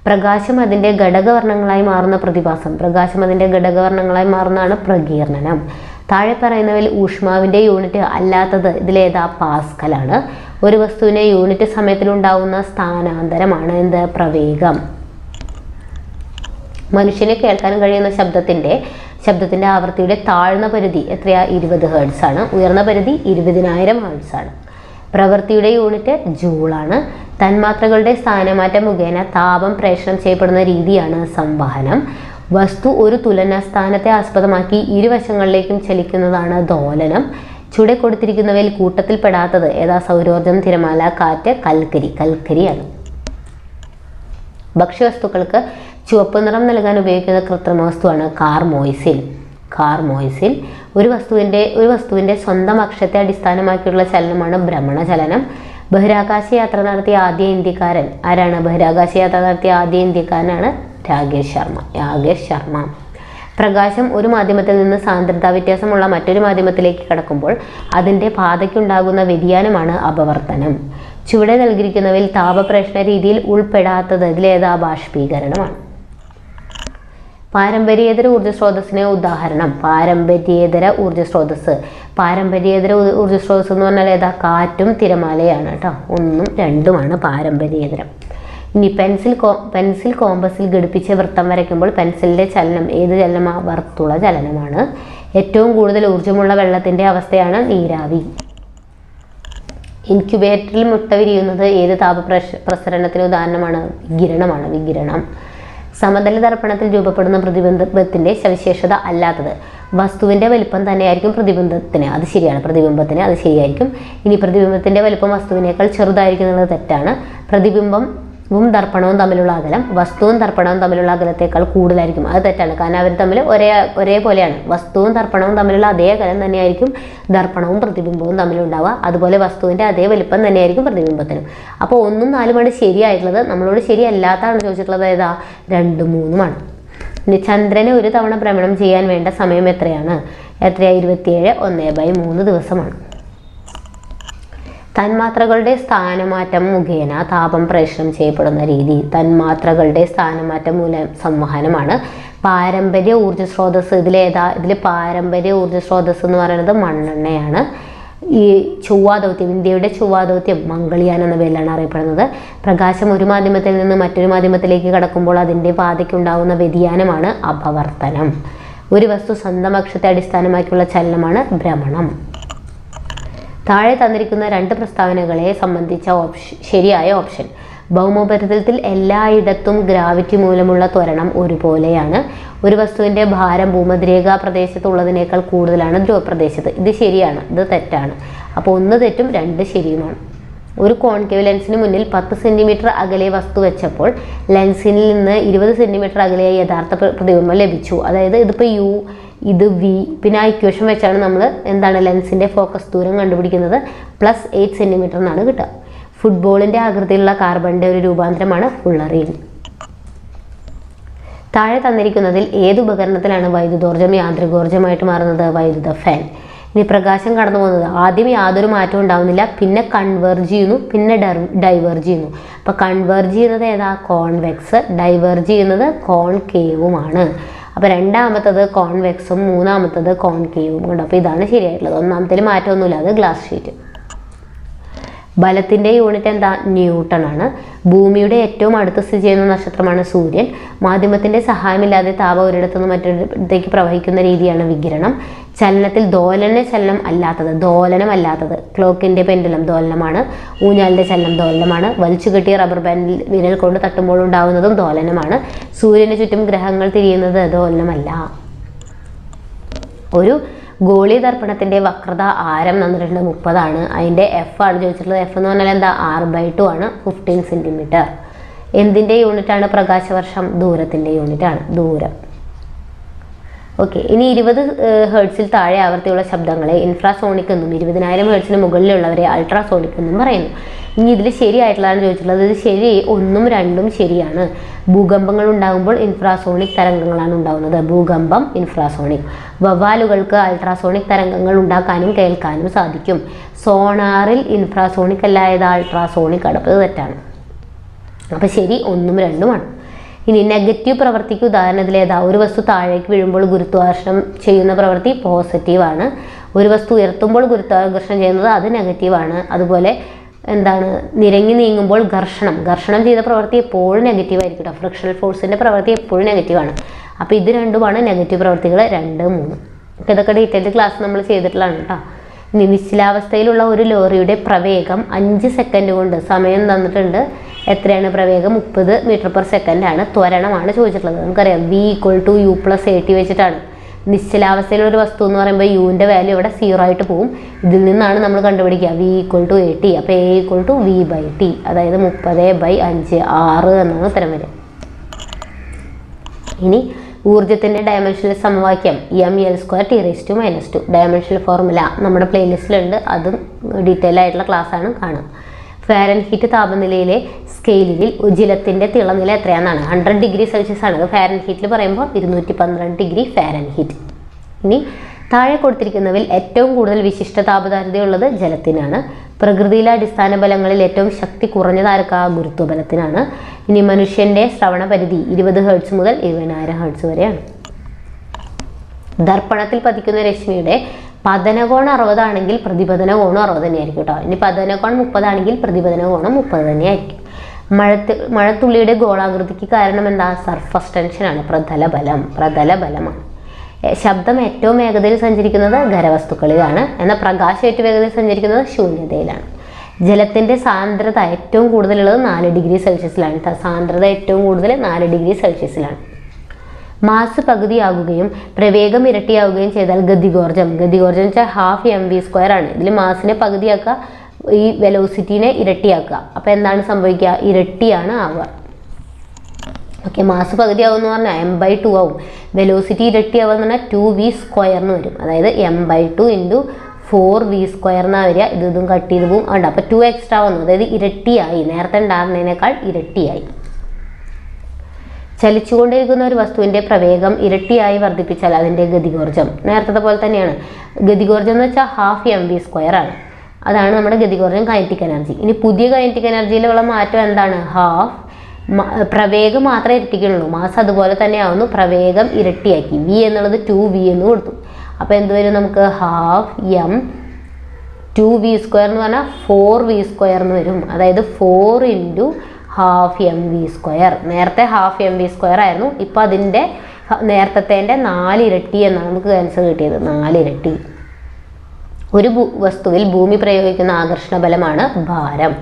പ്രകാശം അതിൻ്റെ ഘടകവർണ്ണങ്ങളായി മാറുന്ന പ്രതിഭാസം, പ്രകാശം അതിൻ്റെ ഘടകവർണ്ണങ്ങളായി മാറുന്നതാണ് പ്രകീർണനം. താഴെ പറയുന്നവയിൽ ഊഷ്മാവിൻ്റെ യൂണിറ്റ് അല്ലാത്തത് ഇതിലേതാ? പാസ്കലാണ്. ഒരു വസ്തുവിനെ യൂണിറ്റ് സമയത്തിലുണ്ടാവുന്ന സ്ഥാനാന്തരമാണ് എന്ത്? പ്രവേഗം. മനുഷ്യന് കേൾക്കാൻ കഴിയുന്ന ശബ്ദത്തിൻ്റെ ആവൃത്തിയുടെ താഴ്ന്ന പരിധി എത്രയാ? 20 ഹെർട്സ് ആണ്. ഉയർന്ന പരിധി 20,000 ഹെർട്സ് ആണ്. പ്രവൃത്തിയുടെ യൂണിറ്റ് ജൂളാണ്. തന്മാത്രകളുടെ സ്ഥാനമാറ്റം മുഖേന താപം പ്രേഷണം ചെയ്യപ്പെടുന്ന രീതിയാണ് സംവഹനം. വസ്തു ഒരു തുലനസ്ഥാനത്തെ ആസ്പദമാക്കി ഇരുവശങ്ങളിലേക്കും ചലിക്കുന്നതാണ് ദോലനം. ചുവടെ കൊടുത്തിരിക്കുന്നവയിൽ കൂട്ടത്തിൽപ്പെടാത്തത് ഏതാ? സൗരോർജ്ജം, തിരമാല, കാറ്റ്, കൽക്കരിയാണ്. ഭക്ഷ്യവസ്തുക്കൾക്ക് ചുവപ്പ് നിറം നൽകാൻ ഉപയോഗിക്കുന്ന കൃത്രിമ വസ്തുവാണ് കാർമോയിസിൽ. ഒരു വസ്തുവിൻ്റെ സ്വന്തം അക്ഷത്തെ അടിസ്ഥാനമാക്കിയുള്ള ചലനമാണ് ഭ്രമണചലനം. ബഹിരാകാശ യാത്ര നടത്തിയ ആദ്യ ഇന്ത്യക്കാരൻ ആരാണ്? ബഹിരാകാശ യാത്ര നടത്തിയ ആദ്യ ഇന്ത്യക്കാരനാണ് രാകേഷ് ശർമ്മ. പ്രകാശം ഒരു മാധ്യമത്തിൽ നിന്ന് സാന്ദ്രതാ വ്യത്യാസമുള്ള മറ്റൊരു മാധ്യമത്തിലേക്ക് കടക്കുമ്പോൾ അതിൻ്റെ പാതയ്ക്കുണ്ടാകുന്ന വ്യതിയാനമാണ് അപവർത്തനം. ചുവടെ നൽകിയിരിക്കുന്നവയിൽ താപപ്രേഷണ രീതിയിൽ ഉൾപ്പെടാത്തത് ഇതിലേതാ? ബാഷ്പീകരണമാണ്. പാരമ്പര്യേതര ഊർജ്ജ സ്രോതസ്സിന് ഉദാഹരണം പാരമ്പര്യേതര ഊർജ്ജ സ്രോതസ്സ് എന്ന് പറഞ്ഞാൽ ഏതാ? കാറ്റും തിരമാലയാണ് കേട്ടോ. 1ഉം 2ഉമാണ് പാരമ്പര്യേതരം. ഇനി പെൻസിൽ കോമ്പസിൽ ഘടിപ്പിച്ച് വൃത്തം വരയ്ക്കുമ്പോൾ പെൻസിലിൻ്റെ ചലനം ഏത് ചലനമാണ്? വർത്തുള ചലനമാണ്. ഏറ്റവും കൂടുതൽ ഊർജ്ജമുള്ള വെള്ളത്തിൻ്റെ അവസ്ഥയാണ് നീരാവി. ഇൻക്യുബേറ്ററിൽ മുട്ട വിരിയുന്നത് ഏത് താപപ്രസരണത്തിന് ഉദാഹരണമാണ്? വികിരണം. സമതല ദർപ്പണത്തിൽ രൂപപ്പെടുന്ന പ്രതിബിംബത്തിൻ്റെ സവിശേഷത അല്ലാത്തത് വസ്തുവിൻ്റെ വലിപ്പം തന്നെയായിരിക്കും പ്രതിബിംബത്തിന്. അത് ശരിയാണ്. പ്രതിബിംബത്തിന് അത് ശരിയായിരിക്കും. ഇനി പ്രതിബിംബത്തിൻ്റെ വലിപ്പം വസ്തുവിനേക്കാൾ ചെറുതായിരിക്കും എന്നുള്ളത് തെറ്റാണ്. പ്രതിബിംബവും ദർപ്പണവും തമ്മിലുള്ള അകലം വസ്തുവും ദർപ്പണവും തമ്മിലുള്ള അകലത്തേക്കാൾ കൂടുതലായിരിക്കും. അത് തെറ്റാണ്. കാരണം അവർ തമ്മിൽ ഒരേപോലെയാണ്. വസ്തുവും ദർപ്പണവും തമ്മിലുള്ള അതേ അകലം തന്നെയായിരിക്കും ദർപ്പണവും പ്രതിബിംബവും തമ്മിലുണ്ടാവുക. അതുപോലെ വസ്തുവിൻ്റെ അതേ വലിപ്പം തന്നെയായിരിക്കും പ്രതിബിംബത്തിനും. അപ്പോൾ 1ഉം 4ഉമാണ് ശരിയായിട്ടുള്ളത്. നമ്മളോട് ശരിയല്ലാത്തതാണ് ചോദിച്ചിട്ടുള്ളത് ഏതാ? 2ഉം 3ഉമാണ്. ഇനി ചന്ദ്രനെ ഒരു തവണ ഭ്രമണം ചെയ്യാൻ വേണ്ട സമയം എത്രയാണ്? 27 1/3 ദിവസമാണ്. തന്മാത്രകളുടെ സ്ഥാനമാറ്റം മുഖേന താപം പ്രേഷണം ചെയ്യപ്പെടുന്ന രീതി തന്മാത്രകളുടെ സ്ഥാനമാറ്റം മൂലം സംവഹനമാണ്. പാരമ്പര്യ ഊർജ്ജ സ്രോതസ്സ് ഇതിൽ പാരമ്പര്യ ഊർജ്ജ സ്രോതസ്സ് എന്ന് പറയുന്നത് മണ്ണെണ്ണയാണ്. ഈ ചൊവ്വാദൗത്യം, ഇന്ത്യയുടെ ചൊവ്വാദൗത്യം മംഗൾയാൻ എന്ന പേരിലാണ് അറിയപ്പെടുന്നത്. പ്രകാശം ഒരു മാധ്യമത്തിൽ നിന്ന് മറ്റൊരു മാധ്യമത്തിലേക്ക് കടക്കുമ്പോൾ അതിൻ്റെ പാതയ്ക്കുണ്ടാകുന്ന വ്യതിയാനമാണ് അപവർത്തനം. ഒരു വസ്തു സ്വന്തം അക്ഷത്തെ അടിസ്ഥാനമാക്കിയുള്ള ചലനമാണ് ഭ്രമണം. താഴെ തന്നിരിക്കുന്ന 2 പ്രസ്താവനകളെ സംബന്ധിച്ച ശരിയായ ഓപ്ഷൻ ഭൗമോപരിതലത്തിൽ എല്ലായിടത്തും ഗ്രാവിറ്റി മൂലമുള്ള ത്വരണം ഒരുപോലെയാണ്. ഒരു വസ്തുവിൻ്റെ ഭാരം ഭൂമധ്യരേഖാ പ്രദേശത്തുള്ളതിനേക്കാൾ കൂടുതലാണ് ധ്രുവപ്രദേശത്ത്. ഇത് ശരിയാണ്, ഇത് തെറ്റാണ്. അപ്പോൾ 1 തെറ്റും 2 ശരിയുമാണ്. ഒരു കോൺകേവ് ലെൻസിന് മുന്നിൽ 10 സെൻറ്റിമീറ്റർ അകലെ വസ്തു വെച്ചപ്പോൾ ലെൻസിൽ നിന്ന് 20 സെൻറ്റിമീറ്റർ അകലെയായി യഥാർത്ഥ പ്രതിബിംബം ലഭിച്ചു. അതായത് ഇതിപ്പോൾ യു, ഇത് വി, പിന്നെ ആ ഇക്വേഷൻ വെച്ചാണ് നമ്മൾ എന്താണ് ലെൻസിൻ്റെ ഫോക്കസ് ദൂരം കണ്ടുപിടിക്കുന്നത്. +8 സെൻറ്റിമീറ്റർ എന്നാണ് കിട്ടുക. ഫുട്ബോളിൻ്റെ ആകൃതിയിലുള്ള കാർബണിൻ്റെ ഒരു രൂപാന്തരമാണ് ഫുള്ളറിൻ. താഴെ തന്നിരിക്കുന്നതിൽ ഏത് ഉപകരണത്തിലാണ് വൈദ്യുതോർജ്ജം യാന്ത്രികോർജ്ജമായിട്ട് മാറുന്നത്? വൈദ്യുത ഫാൻ. ഇനി പ്രകാശം കടന്നു പോകുന്നത് ആദ്യം യാതൊരു മാറ്റവും ഉണ്ടാവുന്നില്ല, പിന്നെ കൺവേർജ് ചെയ്യുന്നു, പിന്നെ ഡൈവേർജ് ചെയ്യുന്നു. അപ്പോൾ കൺവേർജ് ചെയ്യുന്നത് ഏതാ? കോൺവെക്സ്. ഡൈവേർജ് ചെയ്യുന്നത് കോൺകേവുമാണ്. അപ്പോൾ രണ്ടാമത്തത് കോൺവെക്സും മൂന്നാമത്തത് കോൺകേവും ഉണ്ട്. അപ്പോൾ ഇതാണ് ശരിയായിട്ടുള്ളത്. ഒന്നാമത്തേൽ മാറ്റമൊന്നുമില്ല, അത് ഗ്ലാസ് ഷീറ്റ്. ബലത്തിൻ്റെ യൂണിറ്റ് എന്താ? ന്യൂട്ടൺ ആണ്. ഭൂമിയുടെ ഏറ്റവും അടുത്ത് സ്ഥിതി ചെയ്യുന്ന നക്ഷത്രമാണ് സൂര്യൻ. മാധ്യമത്തിൻ്റെ സഹായമില്ലാതെ താപം ഒരിടത്തുനിന്ന് മറ്റൊരിടത്തേക്ക് പ്രവഹിക്കുന്ന രീതിയാണ് വികിരണം. ചലനത്തിൽ ദോലനമല്ലാത്തത് ക്ലോക്കിൻ്റെ പെൻഡുലം ദോലനമാണ്. ഊഞ്ഞാലിൻ്റെ ചലനം ദോലനമാണ്. വലിച്ചു കെട്ടിയ റബ്ബർ ബാൻഡിൽ വിരൽ കൊണ്ട് തട്ടുമ്പോൾ ഉണ്ടാകുന്നതും ദോലനമാണ്. സൂര്യന് ചുറ്റും ഗ്രഹങ്ങൾ തിരിയുന്നത് ദോലനമല്ല. ഒരു ഗോളി ദർപ്പണത്തിൻ്റെ വക്രത ആരം തന്നിട്ടുണ്ട് 30 അതിൻ്റെ എഫ് ആണ് ചോദിച്ചിട്ടുള്ളത്. എഫ് എന്ന് പറഞ്ഞാൽ എന്താ? 6/2 ആണ്, 15 സെൻറ്റിമീറ്റർ. എന്തിൻ്റെ യൂണിറ്റാണ്? പ്രകാശവർഷം. ദൂരത്തിൻ്റെ യൂണിറ്റാണ്, ദൂരം. ഓക്കെ, ഇനി 20 ഹെർട്സിൽ താഴെ ആവൃത്തിയുള്ള ശബ്ദങ്ങളെ ഇൻഫ്രാസോണിക് എന്നും 20,000 ഹെർട്സിന് മുകളിലുള്ളവരെ അൾട്രാസോണിക് എന്നും പറയുന്നു. ഇനി ഇതിൽ ശരിയായിട്ടുള്ളതാണ് ചോദിച്ചിട്ടുള്ളത്. ഇത് ശരി 1ഉം 2ഉം ശരിയാണ്. ഭൂകമ്പങ്ങൾ ഉണ്ടാകുമ്പോൾ ഇൻഫ്രാസോണിക് തരംഗങ്ങളാണ് ഉണ്ടാകുന്നത്. ഭൂകമ്പം ഇൻഫ്രാസോണിക്. വവ്വാലുകൾക്ക് അൾട്രാസോണിക് തരംഗങ്ങൾ ഉണ്ടാക്കാനും കേൾക്കാനും സാധിക്കും. സോണാറിൽ ഇൻഫ്രാസോണിക് അല്ലായത് അൾട്രാസോണിക് ആണ്. അപ്പോൾ ഇത് തെറ്റാണ്. അപ്പോൾ ശരി 1ഉം 2ഉമാണ്. ഇനി നെഗറ്റീവ് പ്രവൃത്തിക്ക് ഉദാഹരണത്തിൽ ഏതാ? ഒരു വസ്തു താഴേക്ക് വീഴുമ്പോൾ ഗുരുത്വാകർഷണം ചെയ്യുന്ന പ്രവൃത്തി പോസിറ്റീവാണ്. ഒരു വസ്തു ഉയർത്തുമ്പോൾ ഗുരുത്വാകർഷണം ചെയ്യുന്നത് അത് നെഗറ്റീവാണ്. അതുപോലെ എന്താണ്? നിരങ്ങി നീങ്ങുമ്പോൾ ഘർഷണം ചെയ്ത പ്രവൃത്തി എപ്പോഴും നെഗറ്റീവ് ആയിരിക്കും. ഫ്രിക്ഷണൽ ഫോഴ്സിൻ്റെ പ്രവൃത്തി എപ്പോഴും നെഗറ്റീവാണ്. അപ്പോൾ ഇത് രണ്ടുമാണ് നെഗറ്റീവ് പ്രവൃത്തികൾ 2, 3. ഇതൊക്കെ ഡീറ്റെയിൽഡ് ക്ലാസ് നമ്മൾ ചെയ്തിട്ടുള്ളതാണ് കേട്ടോ. ഇനി നിശ്ചലാവസ്ഥയിലുള്ള ഒരു ലോറിയുടെ പ്രവേഗം 5 സെക്കൻഡ് കൊണ്ട് സമയം തന്നിട്ടുണ്ട്. എത്രയാണ് പ്രവേഗം? 30 മീറ്റർ/സെക്കൻഡ് ആണ്. ത്വരണമാണ് ചോദിച്ചിട്ടുള്ളത്. നമുക്കറിയാം V = U + AT വെച്ചിട്ടാണ്. നിശ്ചലാവസ്ഥയിലൊരു വസ്തു എന്ന് പറയുമ്പോൾ യുവിൻ്റെ വാല്യൂ ഇവിടെ 0 ആയിട്ട് പോകും. ഇതിൽ നിന്നാണ് നമ്മൾ കണ്ടുപിടിക്കുക V = AT. അപ്പോൾ A = V/T, അതായത് 30/5 6 എന്നാണ് ഉത്തരം വരിക. ഇനി ഊർജ്ജത്തിൻ്റെ ഡയമെൻഷണൽ സമവാക്യം mL2T⁻². ഡയമെൻഷണൽ ഫോർമുല നമ്മുടെ പ്ലേലിസ്റ്റിലുണ്ട്. അതും ഡീറ്റെയിൽ ആയിട്ടുള്ള ക്ലാസ്സാണ്, കാണുക. ഫാരൻഹീറ്റ് താപനിലയിലെ സ്കെയിലിൽ ജലത്തിൻ്റെ തിളനില എത്രയാണെന്നാണ്? 100 ഡിഗ്രി സെൽഷ്യസ് ആണ്. അത് ഫാരൻഹീറ്റിൽ പറയുമ്പോൾ 212 ഡിഗ്രി ഫാരൻഹീറ്റ്. ഇനി താഴെ കൊടുത്തിരിക്കുന്നതിൽ ഏറ്റവും കൂടുതൽ വിശിഷ്ട താപധാരിതയുള്ളത് ജലത്തിനാണ്. പ്രകൃതിയിലെ അടിസ്ഥാന ബലങ്ങളിൽ ഏറ്റവും ശക്തി കുറഞ്ഞത് ആർക്കാ? ഗുരുത്വബലത്തിനാണ്. ഇനി മനുഷ്യൻ്റെ ശ്രവണ പരിധി 20 ഹെർട്സ് മുതൽ 20,000 ഹെർട്സ് വരെയാണ്. ദർപ്പണത്തിൽ പതിക്കുന്ന രശ്മിയുടെ പതനകോൺ 60 ആണെങ്കിൽ പ്രതിപതന കോണും 60 തന്നെയായിരിക്കും കേട്ടോ. ഇനി പതനകോൺ 30 ആണെങ്കിൽ പ്രതിപതന കോണും 30 തന്നെയായിരിക്കും. മഴത്തുള്ളിയുടെ ഗോളാകൃതിക്ക് കാരണം എന്താ? സർഫസ് ടെൻഷനാണ്. പ്രതലബലമാണ്. ശബ്ദം ഏറ്റവും വേഗതയിൽ സഞ്ചരിക്കുന്നത് ഖരവസ്തുക്കളിലാണ്. എന്നാൽ പ്രകാശം ഏറ്റവും വേഗതയിൽ സഞ്ചരിക്കുന്നത് ശൂന്യതയിലാണ്. ജലത്തിൻ്റെ സാന്ദ്രത ഏറ്റവും കൂടുതലുള്ളത് 4 ഡിഗ്രി സെൽഷ്യസിലാണ്. സാന്ദ്രത ഏറ്റവും കൂടുതൽ 4 ഡിഗ്രി സെൽഷ്യസിലാണ്. മാസ് പകുതിയാകുകയും പ്രവേഗം ഇരട്ടിയാവുകയും ചെയ്താൽ ഗതികോർജ്ജം വെച്ചാൽ ½ mv² ആണ്. ഇതിൽ മാസിനെ പകുതിയാക്കുക, ഈ വെലോസിറ്റീനെ ഇരട്ടിയാക്കുക. അപ്പോൾ എന്താണ് സംഭവിക്കുക? ഇരട്ടിയാണ് ആവുക. ഓക്കെ, മാസ് പകുതിയാവും എന്ന് പറഞ്ഞാൽ m/2 ആവും. വെലോസിറ്റി ഇരട്ടിയാവുക എന്ന് പറഞ്ഞാൽ 2v² എന്ന് വരും. അതായത് m/2 × 4v² എന്നാണ് വരിക. ഇതും കട്ട് ചെയ്ത് പോവും. ഉണ്ട്. അപ്പോൾ 2 എക്സ്ട്രാ വന്നു, അതായത് ഇരട്ടിയായി. നേരത്തെ ഉണ്ടാകുന്നതിനേക്കാൾ ഇരട്ടിയായി. ചലിച്ചുകൊണ്ടിരിക്കുന്ന ഒരു വസ്തുവിൻ്റെ പ്രവേഗം ഇരട്ടിയായി വർദ്ധിപ്പിച്ചാൽ അതിൻ്റെ ഗതികോർജ്ജം നേരത്തെ പോലെ തന്നെയാണ്. ഗതികോർജ്ജം എന്ന് വെച്ചാൽ ½ mv² ആണ്. അതാണ് നമ്മുടെ ഗതികോർജ്ജം, കൈനറ്റിക് എനർജി. ഇനി പുതിയ കൈനറ്റിക് എനർജിയിലുള്ള മാറ്റം എന്താണ്? പ്രവേഗം മാത്രമേ ഇരട്ടിക്കുള്ളൂ. മാസ് അതുപോലെ തന്നെ ആവുന്നു, പ്രവേഗം ഇരട്ടിയാക്കി. v എന്നുള്ളത് 2v എന്ന് കൊടുത്തു. അപ്പോൾ എന്ത് വരും? നമുക്ക് ½ m2v² എന്ന് പറഞ്ഞാൽ 4v² എന്ന് വരും. അതായത് 4 × ½ mv². നേരത്തെ ½ mv² ആയിരുന്നു. ഇപ്പോൾ അതിൻ്റെ നേരത്തെ 4 ഇരട്ടി എന്നാണ് നമുക്ക് ആൻസർ കിട്ടിയത്. 4 ഇരട്ടി. ഒരു വസ്തുവിൽ ഭൂമി പ്രയോഗിക്കുന്ന ആകർഷണ ബലമാണ് ഭാരം.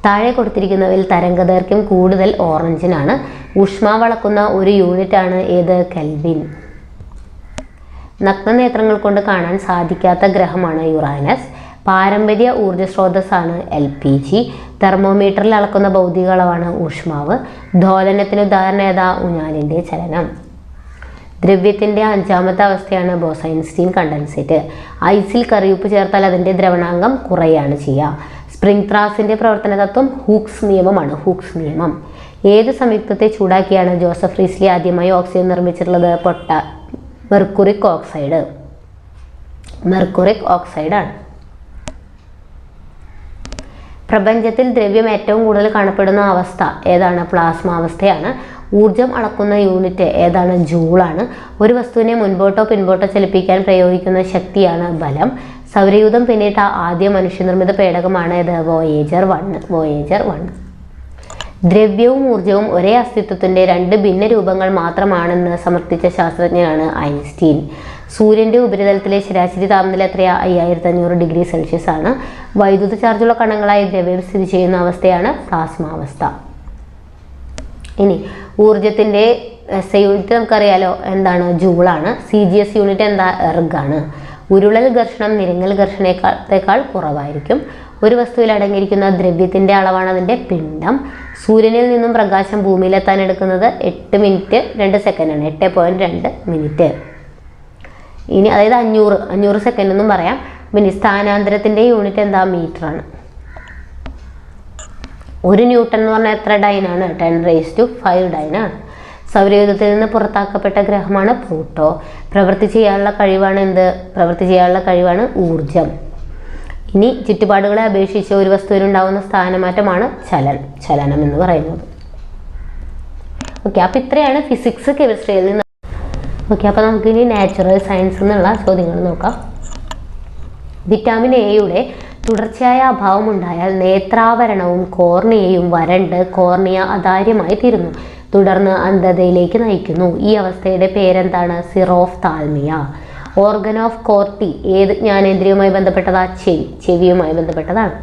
താഴെ കൊടുത്തിരിക്കുന്നവയിൽ തരംഗദൈർഘ്യം കൂടുതൽ ഓറഞ്ചിനാണ്. ഊഷ്മാവ് അളക്കുന്ന ഒരു യൂണിറ്റാണ് ഏത്? കെൽവിൻ. നഗ്നനേത്രങ്ങൾ കൊണ്ട് കാണാൻ സാധിക്കാത്ത ഗ്രഹമാണ് യുറാനസ്. പാരമ്പര്യ ഊർജ്ജ സ്രോതസ്സാണ് LPG. തെർമോമീറ്ററിൽ അളക്കുന്ന ഭൗതിക അളവാണ് ഊഷ്മാവ്. ദോലനത്തിന് ഉദാഹരണം ഏതാ? ഊഞ്ഞാലിൻ്റെ ചലനം. ദ്രവ്യത്തിൻ്റെ അഞ്ചാമത്തെ അവസ്ഥയാണ് ബോസൈൻസ്റ്റീൻ കണ്ടൻസേറ്റ്. ഐസിൽ കറിയുപ്പ് ചേർത്താൽ അതിൻ്റെ ദ്രവണാങ്കം കുറയാണ് ചെയ്യുക. സ്പ്രിംഗ് ത്രാസിൻ്റെ പ്രവർത്തന തത്വം ഹൂക്സ് നിയമമാണ്. ഹൂക്സ് നിയമം. ഏത് സംയുക്തത്തെ ചൂടാക്കിയാണ് ജോസഫ് റീസ്ലി ആദ്യമായി ഓക്സിജൻ നിർമ്മിച്ചിട്ടുള്ളത്? Mercuric oxide. മെർക്കുറിക് ഓക്സൈഡാണ്. പ്രപഞ്ചത്തിൽ ദ്രവ്യം ഏറ്റവും കൂടുതൽ കാണപ്പെടുന്ന അവസ്ഥ ഏതാണ്? പ്ലാസ്മ അവസ്ഥയാണ്. ഊർജം അളക്കുന്ന യൂണിറ്റ് ഏതാണ്? ജൂളാണ്. ഒരു വസ്തുവിനെ മുൻപോട്ടോ പിൻപോട്ടോ ചലിപ്പിക്കാൻ പ്രയോഗിക്കുന്ന ശക്തിയാണ് ബലം. സൗരയൂഥം പിന്നിട്ട ആദ്യ മനുഷ്യനിർമ്മിത പേടകമാണ് ഏത്? വോയേജർ 1. ദ്രവ്യവും ഊർജവും ഒരേ അസ്തിത്വത്തിൻ്റെ രണ്ട് ഭിന്ന രൂപങ്ങൾ മാത്രമാണെന്ന് സമർത്ഥിച്ച ശാസ്ത്രജ്ഞനാണ് ഐൻസ്റ്റീൻ. സൂര്യൻ്റെ ഉപരിതലത്തിലെ ശരാശരി താപനില എത്രയാ? 5500 ഡിഗ്രി സെൽഷ്യസ് ആണ്. വൈദ്യുത ചാർജുള്ള കണങ്ങളായി ദ്രവ്യം സ്ഥിതി ചെയ്യുന്ന അവസ്ഥയാണ് പ്ലാസ്മാവസ്ഥ. ഇനി ഊർജത്തിൻ്റെ SI യൂണിറ്റ് നമുക്കറിയാലോ എന്താണ്? ജൂളാണ്. CGS യൂണിറ്റ് എന്താ? എർഗാണ്. ഉരുളൽ ഘർഷണം നിരങ്ങൽ ഘർഷണത്തേക്കാൾ കുറവായിരിക്കും. ഒരു വസ്തുവിൽ അടങ്ങിയിരിക്കുന്ന ദ്രവ്യത്തിൻ്റെ അളവാണ് അതിൻ്റെ പിണ്ഡം. സൂര്യനിൽ നിന്നും പ്രകാശം ഭൂമിയിലെത്താൻ എടുക്കുന്നത് 8 മിനിറ്റ് 2 സെക്കൻഡാണ്. 8.2 മിനിറ്റ്. ഇനി അതായത് 500 സെക്കൻഡ് എന്നും പറയാം. പിന്നെ സ്ഥാനാന്തരത്തിൻ്റെ യൂണിറ്റ് എന്താ? മീറ്ററാണ്. 1 ന്യൂട്ടൺ എന്ന് പറഞ്ഞാൽ എത്ര ഡൈനാണ്? 10⁵ ഡൈനാണ്. സൗരയൂഥത്തിൽ നിന്ന് പുറത്താക്കപ്പെട്ട ഗ്രഹമാണ് പ്ലൂട്ടോ. പ്രവൃത്തി ചെയ്യാനുള്ള കഴിവാണ് എന്ത്? പ്രവൃത്തി ചെയ്യാനുള്ള കഴിവാണ് ഊർജം. ഇനി ചുറ്റുപാടുകളെ അപേക്ഷിച്ച് ഒരു വസ്തുവിനുണ്ടാകുന്ന സ്ഥാനമാറ്റമാണ് ചലനം എന്ന് പറയുന്നത്. ഓക്കെ, അപ്പോൾ ഇത്രയാണ് ഫിസിക്സ് കെമിസ്ട്രിയിൽ നിന്ന്. ഓക്കെ, അപ്പോൾ നമുക്കിനി നാച്ചുറൽ സയൻസ് എന്നുള്ള ചോദ്യങ്ങൾ നോക്കാം. വിറ്റാമിൻ എയുടെ തുടർച്ചയായ അഭാവമുണ്ടായാൽ നേത്രാവരണവും കോർണിയയും വരണ്ട് കോർണിയ അതാര്യമായി തീരുന്നു. തുടർന്ന് അന്ധതയിലേക്ക് നയിക്കുന്നു. ഈ അവസ്ഥയുടെ പേരെന്താണ്? സിറോഫ്താൽമിയ. ഓർഗൻ ഓഫ് കോർട്ടി ഏത് ജ്ഞാനേന്ദ്രിയവുമായി ബന്ധപ്പെട്ടതാ? ചെവിയുമായി ബന്ധപ്പെട്ടതാണ്.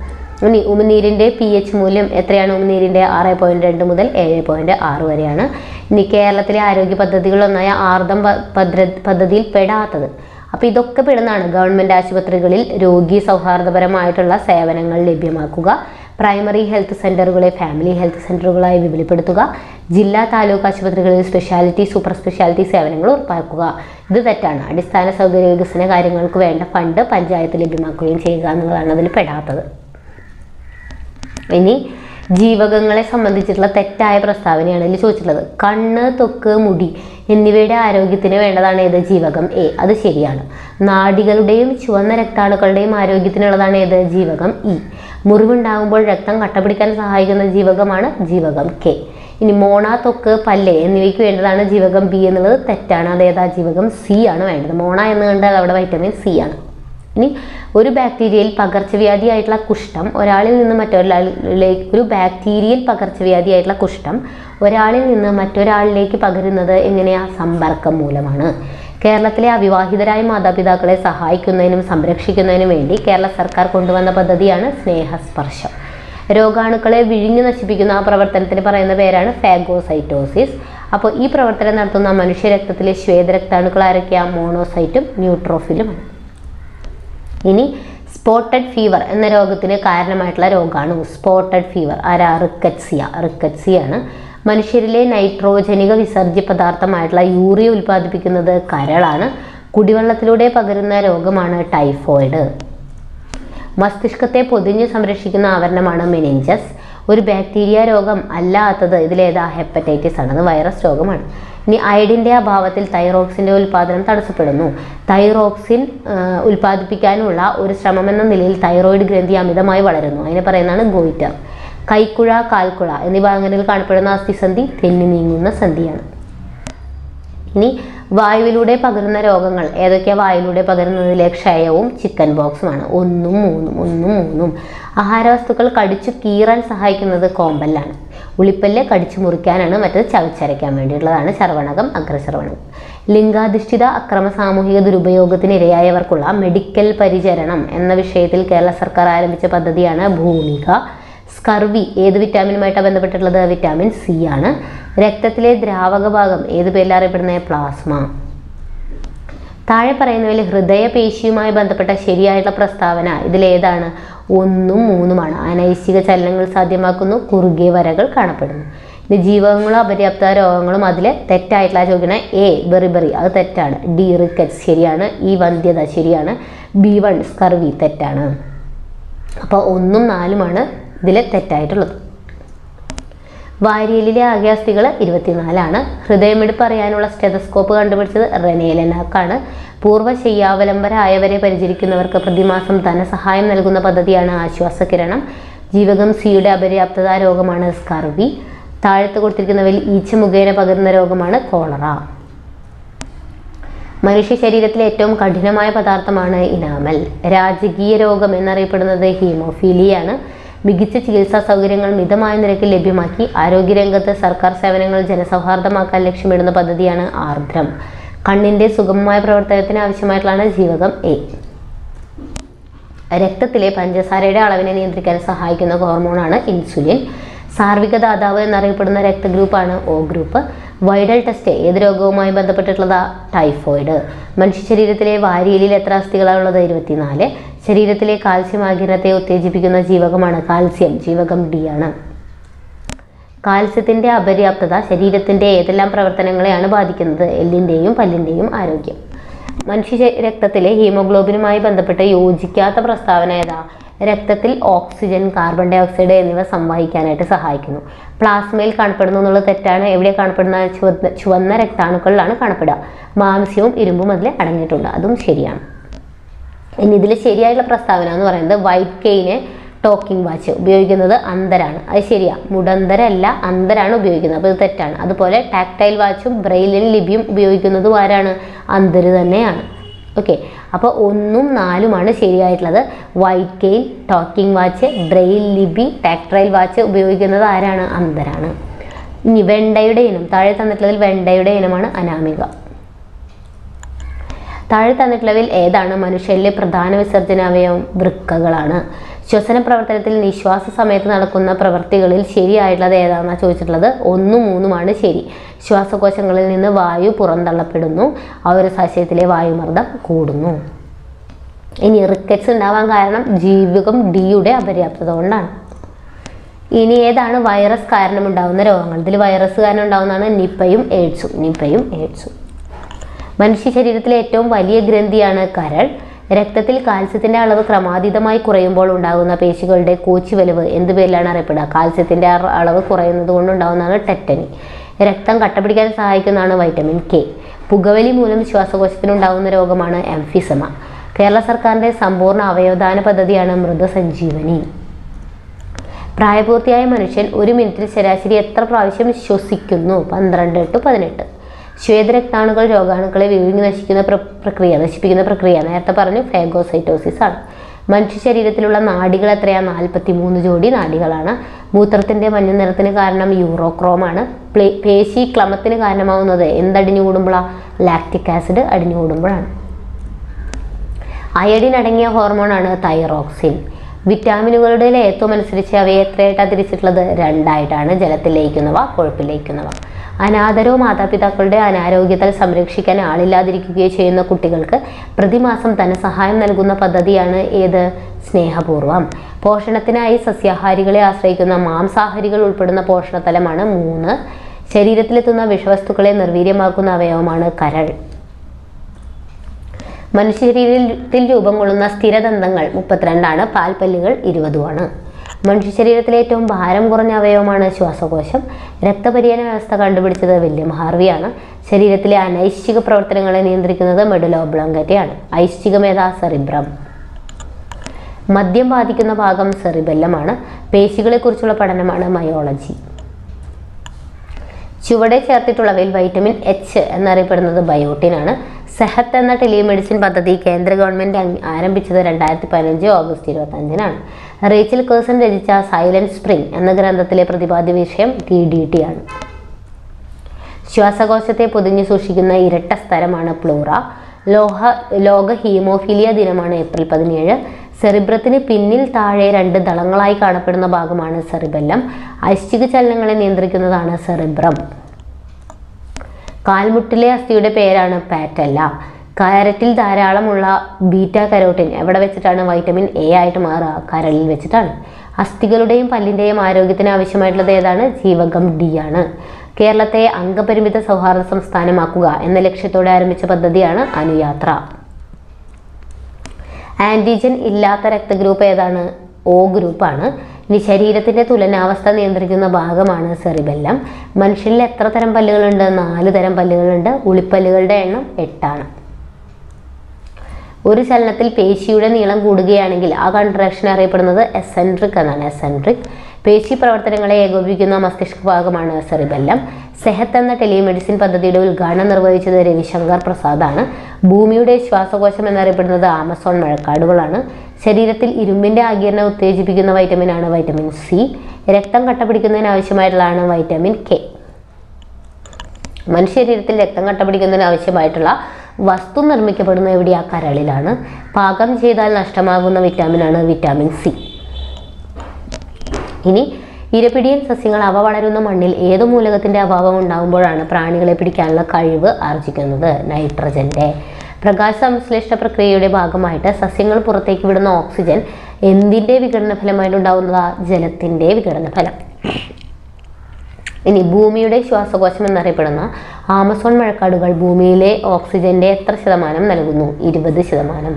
ഇനി ഉമിനീരിൻ്റെ pH മൂല്യം എത്രയാണ്? ഉമിനീരിൻ്റെ 6.2 മുതൽ 7.6 വരെയാണ്. ഇനി കേരളത്തിലെ ആരോഗ്യ പദ്ധതികളൊന്നായ ആർദ്രം പദ്ധതിയിൽ പെടാത്തത്. അപ്പോൾ ഇതൊക്കെ പെടുന്നതാണ്. ഗവൺമെൻറ് ആശുപത്രികളിൽ രോഗി സൗഹാർദ്ദപരമായിട്ടുള്ള സേവനങ്ങൾ ലഭ്യമാക്കുക, പ്രൈമറി ഹെൽത്ത് സെൻ്ററുകളെ ഫാമിലി ഹെൽത്ത് സെൻ്ററുകളായി വിപുലപ്പെടുത്തുക, ജില്ലാ താലൂക്ക് ആശുപത്രികളിൽ സ്പെഷ്യാലിറ്റി സൂപ്പർ സ്പെഷ്യാലിറ്റി സേവനങ്ങൾ ഉറപ്പാക്കുക. ഇത് തെറ്റാണ്. അടിസ്ഥാന സൗകര്യ വികസന കാര്യങ്ങൾക്ക് വേണ്ട ഫണ്ട് പഞ്ചായത്ത് ലഭ്യമാക്കുകയും ചെയ്യുക എന്നുള്ളതാണ് അതിൽ പെടാത്തത്. ഇനി ജീവകങ്ങളെ സംബന്ധിച്ചിട്ടുള്ള തെറ്റായ പ്രസ്താവനയാണ് ഇതിൽ ചോദിച്ചിട്ടുള്ളത്. കണ്ണ്, ത്വക്ക്, മുടി എന്നിവയുടെ ആരോഗ്യത്തിന് വേണ്ടതാണ് ഏത്? ജീവകം A. അത് ശരിയാണ്. നാഡികളുടെയും ചുവന്ന രക്താണുക്കളുടെയും ആരോഗ്യത്തിനുള്ളതാണ് ഏത്? ജീവകം E. മുറിവുണ്ടാകുമ്പോൾ രക്തം കട്ടപിടിക്കാൻ സഹായിക്കുന്ന ജീവകമാണ് ജീവകം K. ഇനി മോണ, ത്വക്ക്, പല്ല് എന്നിവയ്ക്ക് വേണ്ടതാണ് ജീവകം B എന്നുള്ളത് തെറ്റാണ്. അതേതാ? ജീവകം C ആണ് വേണ്ടത്. മോണ എന്ന് കണ്ടാൽ അവിടെ വൈറ്റമിൻ C ആണ്. ഇനി ഒരു ബാക്ടീരിയയിൽ പകർച്ചവ്യാധിയായിട്ടുള്ള കുഷ്ഠം ഒരാളിൽ നിന്ന് മറ്റൊരാളിലേക്ക് പകരുന്നത് എങ്ങനെയാ? സമ്പർക്കം മൂലമാണ്. കേരളത്തിലെ അവിവാഹിതരായ മാതാപിതാക്കളെ സഹായിക്കുന്നതിനും സംരക്ഷിക്കുന്നതിനും വേണ്ടി കേരള സർക്കാർ കൊണ്ടുവന്ന പദ്ധതിയാണ് സ്നേഹസ്പർശം. രോഗാണുക്കളെ വിഴുങ്ങി നശിപ്പിക്കുന്ന ആ പ്രവർത്തനത്തിന് പറയുന്ന പേരാണ് ഫാഗോസൈറ്റോസിസ്. അപ്പോൾ ഈ പ്രവർത്തനം നടത്തുന്ന മനുഷ്യ രക്തത്തിലെ ശ്വേതരക്താണുക്കൾ ആരൊക്കെയാണ്? മോണോസൈറ്റും ന്യൂട്രോഫിലുമാണ്. ഇനി സ്പോട്ടഡ് ഫീവർ എന്ന രോഗത്തിന് കാരണമായിട്ടുള്ള രോഗമാണ് സ്പോട്ടഡ് ഫീവർ. ആരാ? റിക്കറ്റ്സിയാണ്. മനുഷ്യരിലെ നൈട്രോജനിക വിസർജ്യ പദാർത്ഥമായിട്ടുള്ള യൂറിയ ഉൽപ്പാദിപ്പിക്കുന്നത് കരളാണ്. കുടിവെള്ളത്തിലൂടെ പകരുന്ന രോഗമാണ് ടൈഫോയിഡ്. മസ്തിഷ്കത്തെ പൊതിഞ്ഞ് സംരക്ഷിക്കുന്ന ആവരണമാണ് മെനിഞ്ചസ്. ഒരു ബാക്ടീരിയ രോഗം അല്ലാത്തത് ഇതിലേതാ? ഹെപ്പറ്റൈറ്റിസ് ആണ്. അത് വൈറസ് രോഗമാണ്. ഇനി അയഡിൻ്റെ അഭാവത്തിൽ തൈറോക്സിൻ്റെ ഉൽപ്പാദനം തടസ്സപ്പെടുന്നു. തൈറോക്സിൻ ഉൽപ്പാദിപ്പിക്കാനുള്ള ഒരു ശ്രമമെന്ന നിലയിൽ തൈറോയിഡ് ഗ്രന്ഥി അമിതമായി വളരുന്നു. അതിനെ പറയുന്നതാണ് ഗോയിറ്റർ. കൈക്കുഴ, കാൽക്കുഴ എന്നീ ഭാഗങ്ങളിൽ കാണപ്പെടുന്ന അസ്ഥിസന്ധി തെന്നി നീങ്ങുന്ന സന്ധിയാണ്. ഇനി വായുവിലൂടെ പകരുന്ന രോഗങ്ങൾ ഏതൊക്കെയാണ്? വായുവിലൂടെ പകരുന്നതിലെ ക്ഷയവും ചിക്കൻ ബോക്സുമാണ്. 1, 3. ആഹാരവസ്തുക്കൾ കടിച്ചു കീറാൻ സഹായിക്കുന്നത് കോമ്പല്ലാണ്. ഉളിപ്പല്ല് കടിച്ചു മുറിക്കാനാണ്, മറ്റത് ചവച്ചരയ്ക്കാൻ വേണ്ടിയിട്ടുള്ളതാണ് ചർവണകം, അഗ്രചർവണകം. ലിംഗാധിഷ്ഠിത അക്രമ സാമൂഹിക ദുരുപയോഗത്തിന് ഇരയായവർക്കുള്ള മെഡിക്കൽ പരിചരണം എന്ന വിഷയത്തിൽ കേരള സർക്കാർ ആരംഭിച്ച പദ്ധതിയാണ് ഭൂമിക. സ്കർവി ഏത് വിറ്റാമിനുമായിട്ടാണ് ബന്ധപ്പെട്ടിട്ടുള്ളത്? വിറ്റാമിൻ സി ആണ്. രക്തത്തിലെ ദ്രാവക ഭാഗം ഏത് പേരിൽ അറിയപ്പെടുന്നത്? പ്ലാസ്മ. താഴെ പറയുന്നവയിൽ ഹൃദയപേശിയുമായി ബന്ധപ്പെട്ട ശരിയായിട്ടുള്ള പ്രസ്താവന ഇതിലേതാണ്? 1ഉം 3ഉമാണ്. അനൈച്ഛിക ചലനങ്ങൾ സാധ്യമാക്കുന്നു, കുറുകിയ വരകൾ കാണപ്പെടുന്നു. ഇനി ജീവകങ്ങളും അപര്യാപ്ത രോഗങ്ങളും അതിൽ തെറ്റായിട്ടുള്ള ചോദിക്കണേ എ ബെറിബറി, അത് തെറ്റാണ്. ഡി റിക്കറ്റ്സ് ശരിയാണ്. ഈ വന്ധ്യത ശരിയാണ്. B1 സ്കർവി തെറ്റാണ്. അപ്പോൾ 1ഉം 4ഉമാണ് ഇതിൽ തെറ്റായിട്ടുള്ളത്. വാരിയലിലെ ആകെ അസ്ഥികൾ 24ആണ്. ഹൃദയമിടിപ്പ് അറിയാനുള്ള സ്റ്റെതസ്കോപ്പ് കണ്ടുപിടിച്ചത് റെനെ ലെനാക്കാണ്. പൂർവ്വശയ്യാവലംബരായവരെ പരിചരിക്കുന്നവർക്ക് പ്രതിമാസം ധനസഹായം നൽകുന്ന പദ്ധതിയാണ് ആശ്വാസകിരണം. ജീവകം സിയുടെ അപര്യാപ്തത രോഗമാണ് സ്കർവി. താഴത്ത് കൊടുത്തിരിക്കുന്നവയിൽ ഈച്ച മുഖേന പകരുന്ന രോഗമാണ് കോളറ. മനുഷ്യ ശരീരത്തിലെ ഏറ്റവും കഠിനമായ പദാർത്ഥമാണ് ഇനാമൽ. രാജകീയ രോഗം എന്നറിയപ്പെടുന്നത് ഹീമോഫീലിയാണ്. മികച്ച ചികിത്സാ സൗകര്യങ്ങൾ മിതമായ നിരക്കിൽ ലഭ്യമാക്കി ആരോഗ്യരംഗത്ത് സർക്കാർ സേവനങ്ങൾ ജനസൗഹാർദ്ദമാക്കാൻ ലക്ഷ്യമിടുന്ന പദ്ധതിയാണ് ആർദ്രം. കണ്ണിൻ്റെ സുഗമമായ പ്രവർത്തനത്തിന് ആവശ്യമായിട്ടുള്ളതാണ് ജീവകം എ. രക്തത്തിലെ പഞ്ചസാരയുടെ അളവിനെ നിയന്ത്രിക്കാൻ സഹായിക്കുന്ന ഹോർമോണാണ് ഇൻസുലിൻ. സാർവിക ദാതാവ് എന്നറിയപ്പെടുന്ന രക്തഗ്രൂപ്പാണ് ഒ ഗ്രൂപ്പ്. വൈഡൽ ടെസ്റ്റ് ഏത് രോഗവുമായി ബന്ധപ്പെട്ടിട്ടുള്ളത്? ടൈഫോയിഡ്. മനുഷ്യ ശരീരത്തിലെ വാരിയലിൽ എത്ര അസ്ഥികളാണ് ഉള്ളത്? 24. ശരീരത്തിലെ കാൽസ്യം ആഗിരണത്തെ ഉത്തേജിപ്പിക്കുന്ന ജീവകമാണ് കാൽസ്യം. ജീവകം ഡി ആണ്. കാൽസ്യത്തിൻ്റെ അപര്യാപ്തത ശരീരത്തിൻ്റെ ഏതെല്ലാം പ്രവർത്തനങ്ങളെയാണ് ബാധിക്കുന്നത്? എല്ലിൻ്റെയും പല്ലിൻ്റെയും ആരോഗ്യം. മനുഷ്യ രക്തത്തിലെ ഹീമോഗ്ലോബിനുമായി ബന്ധപ്പെട്ട് യോജിക്കാത്ത പ്രസ്താവന ഏതാ? രക്തത്തിൽ ഓക്സിജൻ, കാർബൺ ഡൈ ഓക്സൈഡ് എന്നിവ സംവഹിക്കാനായിട്ട് സഹായിക്കുന്നു. പ്ലാസ്മയിൽ കാണപ്പെടുന്നു എന്നുള്ളത് തെറ്റാണ്. എവിടെയാണ് കാണപ്പെടുന്ന? ചുവന്ന രക്താണുക്കളിലാണ് കാണപ്പെടുക. മാംസ്യവും ഇരുമ്പും അതിൽ അടങ്ങിയിട്ടുണ്ട്, അതും ശരിയാണ്. ഇനി ഇതിൽ ശരിയായിട്ടുള്ള പ്രസ്താവന എന്ന് പറയുന്നത് വൈറ്റ് കെയിന് ടോക്കിംഗ് വാച്ച് ഉപയോഗിക്കുന്നത് അന്തരാണ്. അത് ശരിയാ. മുടന്തരല്ല, അന്തരാണ് ഉപയോഗിക്കുന്നത്. അപ്പോൾ ഇത് തെറ്റാണ്. അതുപോലെ ടാക്ടൈൽ വാച്ചും ബ്രെയിലും ലിപിയും ഉപയോഗിക്കുന്നതും ആരാണ്? അന്തര് തന്നെയാണ്. ഓക്കെ, അപ്പോൾ 1ഉം 4ഉമാണ് ശരിയായിട്ടുള്ളത്. White cane, talking watch, braille ലിപി, ടാക്ടൈൽ വാച്ച് ഉപയോഗിക്കുന്നത് ആരാണ്? അന്തരാണ്. ഇനി വെണ്ടയുടെ ഇനം താഴെ തന്നിട്ടുള്ളതിൽ വെണ്ടയുടെ ഇനമാണ് അനാമിക. താഴെ തന്നിട്ടുള്ളവയിൽ ഏതാണ് മനുഷ്യരിലെ പ്രധാന വിസർജനാവയവം? വൃക്കകളാണ്. ശ്വസന പ്രവർത്തനത്തിൽ നിശ്വാസ സമയത്ത് നടക്കുന്ന പ്രവൃത്തികളിൽ ശരിയായിട്ടുള്ളത് ഏതാണെന്നാണ് ചോദിച്ചിട്ടുള്ളത്? 1ഉം 3ഉമാണ് ശരി. ശ്വാസകോശങ്ങളിൽ നിന്ന് വായു പുറന്തള്ളപ്പെടുന്നു. ആ ഒരു സാഹചര്യത്തിലെ വായുമർദ്ദം കൂടുന്നു. ഇനി റിക്കറ്റ്സ് ഉണ്ടാവാൻ കാരണം ജീവകം ഡിയുടെ അപര്യാപ്തത കൊണ്ടാണ്. ഇനി ഏതാണ് വൈറസ് കാരണം ഉണ്ടാകുന്ന രോഗങ്ങൾ? ഇതിൽ വൈറസ് കാരണം ഉണ്ടാകുന്നതാണ് നിപ്പയും എയ്ഡ്സും. മനുഷ്യ ശരീരത്തിലെ ഏറ്റവും വലിയ ഗ്രന്ഥിയാണ് കരൾ. രക്തത്തിൽ കാൽസ്യത്തിൻ്റെ അളവ് ക്രമാതീതമായി കുറയുമ്പോൾ ഉണ്ടാകുന്ന പേശികളുടെ കോച്ചിവലിവ് എന്ത് പേരിലാണ് അറിയപ്പെടുക? കാൽസ്യത്തിൻ്റെ അളവ് കുറയുന്നത് കൊണ്ടുണ്ടാകുന്നതാണ് ടെറ്റനി. രക്തം കട്ടപിടിക്കാൻ സഹായിക്കുന്നതാണ് വൈറ്റമിൻ കെ. പുകവലി മൂലം ശ്വാസകോശത്തിനുണ്ടാകുന്ന രോഗമാണ് എംഫിസമ. കേരള സർക്കാരിൻ്റെ സമ്പൂർണ്ണ അവയവദാന പദ്ധതിയാണ് മൃതസഞ്ജീവനി. പ്രായപൂർത്തിയായ മനുഷ്യൻ 1 മിനിറ്റിൽ ശരാശരി എത്ര പ്രാവശ്യം ശ്വസിക്കുന്നു? 12 to 18. ശ്വേതരക്താണുക്കൾ രോഗാണുക്കളെ വിഴുങ്ങി നശിപ്പിക്കുന്ന പ്രക്രിയ നേരത്തെ പറഞ്ഞു ഫാഗോസൈറ്റോസിസ് ആണ്. മനുഷ്യ ശരീരത്തിലുള്ള നാഡികൾ എത്രയാണ്? 43 ജോഡി നാഡികളാണ്. മൂത്രത്തിൻ്റെ മഞ്ഞ നിറത്തിന് കാരണം യൂറോക്രോമാണ്. പേശി ക്ലമത്തിന് കാരണമാവുന്നത് എന്തടിഞ്ഞു കൂടുമ്പോഴാണ്? ലാക്റ്റിക് ആസിഡ് അടിഞ്ഞു കൂടുമ്പോഴാണ്. അയഡിൻ അടങ്ങിയ ഹോർമോണാണ് തൈറോക്സിൻ. വിറ്റാമിനുകളുടെ ലേത്വം അനുസരിച്ച് അവയെ എത്രയായിട്ടാണ് തിരിച്ചിട്ടുള്ളത്? 2ആയിട്ടാണ്. ജലത്തിൽ ലയിക്കുന്നവ, കൊഴുപ്പിൽ ലയിക്കുന്നവ. അനാഥരോ മാതാപിതാക്കളുടെ അനാരോഗ്യത്താൽ സംരക്ഷിക്കാൻ ആളില്ലാതിരിക്കുകയോ ചെയ്യുന്ന കുട്ടികൾക്ക് പ്രതിമാസം ധനസഹായം നൽകുന്ന പദ്ധതിയാണ് ഏത്? സ്നേഹപൂർവം. പോഷണത്തിനായി സസ്യാഹാരികളെ ആശ്രയിക്കുന്ന മാംസാഹാരികൾ ഉൾപ്പെടുന്ന പോഷണതലമാണ് 3. ശരീരത്തിലെത്തുന്ന വിഷവസ്തുക്കളെ നിർവീര്യമാക്കുന്ന അവയവമാണ് കരൾ. മനുഷ്യ ശരീരത്തിൽ രൂപം കൊള്ളുന്ന സ്ഥിരദന്തങ്ങൾ 32ആണ്. പാൽപ്പല്ലുകൾ 20ആണ്. മനുഷ്യ ശരീരത്തിലെ ഏറ്റവും ഭാരം കുറഞ്ഞ അവയവമാണ് ശ്വാസകോശം. രക്തപര്യന വ്യവസ്ഥ കണ്ടുപിടിച്ചത് വില്യം ഹാർവിയാണ്. ശരീരത്തിലെ അനൈശ്ചിക പ്രവർത്തനങ്ങളെ നിയന്ത്രിക്കുന്നത് മെഡുല ഒബ്ലോങ്കറ്റയാണ്. ഐശ്ചികമേതാ? സെറിബ്രം. മദ്യം ബാധിക്കുന്ന ഭാഗം സെറിബെല്ലമാണ്. പേശികളെക്കുറിച്ചുള്ള പഠനമാണ് മയോളജി. ചുവടെ ചേർത്തിട്ടുള്ളവയിൽ വൈറ്റമിൻ എച്ച് എന്നറിയപ്പെടുന്നത് ബയോട്ടിനാണ്. സെഹത്ത് എന്ന ടെലിമെഡിസിൻ പദ്ധതി കേന്ദ്ര ഗവൺമെൻറ് ആരംഭിച്ചത് 2015 ഓഗസ്റ്റ് 25-നാണ്. റേച്ചൽ കേഴ്സൺ രചിച്ച സൈലന്റ് സ്പ്രിംഗ് എന്ന ഗ്രന്ഥത്തിലെ പ്രതിപാദ്യ വിഷയം DDT ആണ്. ശ്വാസകോശത്തെ പൊതിഞ്ഞു സൂക്ഷിക്കുന്ന ഇരട്ട സ്ഥലമാണ് പ്ലൂറ. ലോക ഹീമോഫീലിയ ദിനമാണ് ഏപ്രിൽ 17. സെറിബ്രത്തിന് പിന്നിൽ താഴെ 2 ദളങ്ങളായി കാണപ്പെടുന്ന ഭാഗമാണ് സെറിബെല്ലം. ഐച്ഛിക ചലനങ്ങളെ നിയന്ത്രിക്കുന്നതാണ് സെറിബ്രം. കാൽമുട്ടിലെ അസ്ഥിയുടെ പേരാണ് പാറ്റല്ല. കാരറ്റിൽ ധാരാളമുള്ള ബീറ്റ കരോട്ടിൻ എവിടെ വെച്ചിട്ടാണ് വൈറ്റമിൻ എ ആയിട്ട് മാറുക? കരളിൽ വെച്ചിട്ടാണ്. അസ്ഥികളുടെയും പല്ലിൻ്റെയും ആരോഗ്യത്തിന് ആവശ്യമായിട്ടുള്ളത് ഏതാണ്? ജീവകം ഡി ആണ്. കേരളത്തെ അംഗപരിമിത സൗഹാർദ്ദ സംസ്ഥാനമാക്കുക എന്ന ലക്ഷ്യത്തോടെ ആരംഭിച്ച പദ്ധതിയാണ് അനുയാത്ര. ആൻറ്റിജൻ ഇല്ലാത്ത രക്തഗ്രൂപ്പ് ഏതാണ്? O ഗ്രൂപ്പാണ്. ഇനി ശരീരത്തിൻ്റെ തുലനാവസ്ഥ നിയന്ത്രിക്കുന്ന ഭാഗമാണ് സെറിബെല്ലം. മനുഷ്യരിൽ എത്ര തരം പല്ലുകളുണ്ട്? 4 തരം പല്ലുകളുണ്ട്. ഉളിപ്പല്ലുകളുടെ എണ്ണം 8 ആണ്. ഒരു ചലനത്തിൽ പേശിയുടെ നീളം കൂടുകയാണെങ്കിൽ ആ കൺട്രാക്ഷൻ അറിയപ്പെടുന്നത് എസെൻട്രിക് എന്നാണ്. എസെൻട്രിക്. പേശി പ്രവർത്തനങ്ങളെ ഏകോപിപ്പിക്കുന്ന മസ്തിഷ്ക ഭാഗമാണ് സെറിബെല്ലം. സെഹത്ത് എന്ന ടെലിമെഡിസിൻ പദ്ധതിയുടെ ഉദ്ഘാടനം നിർവഹിച്ചത് രവിശങ്കർ പ്രസാദാണ്. ഭൂമിയുടെ ശ്വാസകോശം എന്നറിയപ്പെടുന്നത് ആമസോൺ മഴക്കാടുകളാണ്. ശരീരത്തിൽ ഇരുമ്പിൻ്റെ ആഗിരണം ഉത്തേജിപ്പിക്കുന്ന വൈറ്റമിനാണ് വൈറ്റമിൻ സി. രക്തം കട്ടപിടിക്കുന്നതിന് ആവശ്യമായിട്ടുള്ളതാണ് വൈറ്റമിൻ കെ. മനുഷ്യശരീരത്തിൽ രക്തം കട്ടപിടിക്കുന്നതിന് ആവശ്യമായിട്ടുള്ള വസ്തു നിർമ്മിക്കപ്പെടുന്ന എവിടെയാ? കരളിലാണ്. പാകം ചെയ്താൽ നഷ്ടമാകുന്ന വിറ്റാമിനാണ് വിറ്റാമിൻ സി. ഇനി ഇരപിടിയൻ സസ്യങ്ങൾ അവ വളരുന്ന മണ്ണിൽ ഏതു മൂലകത്തിൻ്റെ അഭാവം ഉണ്ടാകുമ്പോഴാണ് പ്രാണികളെ പിടിക്കാനുള്ള കഴിവ് ആർജിക്കുന്നത്? നൈട്രജൻ്റെ. പ്രകാശ സംശ്ലേഷണ പ്രക്രിയയുടെ ഭാഗമായിട്ട് സസ്യങ്ങൾ പുറത്തേക്ക് വിടുന്ന ഓക്സിജൻ എന്തിൻ്റെ വിഘടന ഫലമായിട്ടുണ്ടാകുന്നതാ? ജലത്തിൻ്റെ വിഘടന ഫലം. ഇനി ഭൂമിയുടെ ശ്വാസകോശം എന്നറിയപ്പെടുന്ന ആമസോൺ മഴക്കാടുകൾ ഭൂമിയിലെ ഓക്സിജന്റെ എത്ര ശതമാനം നൽകുന്നു? 20%.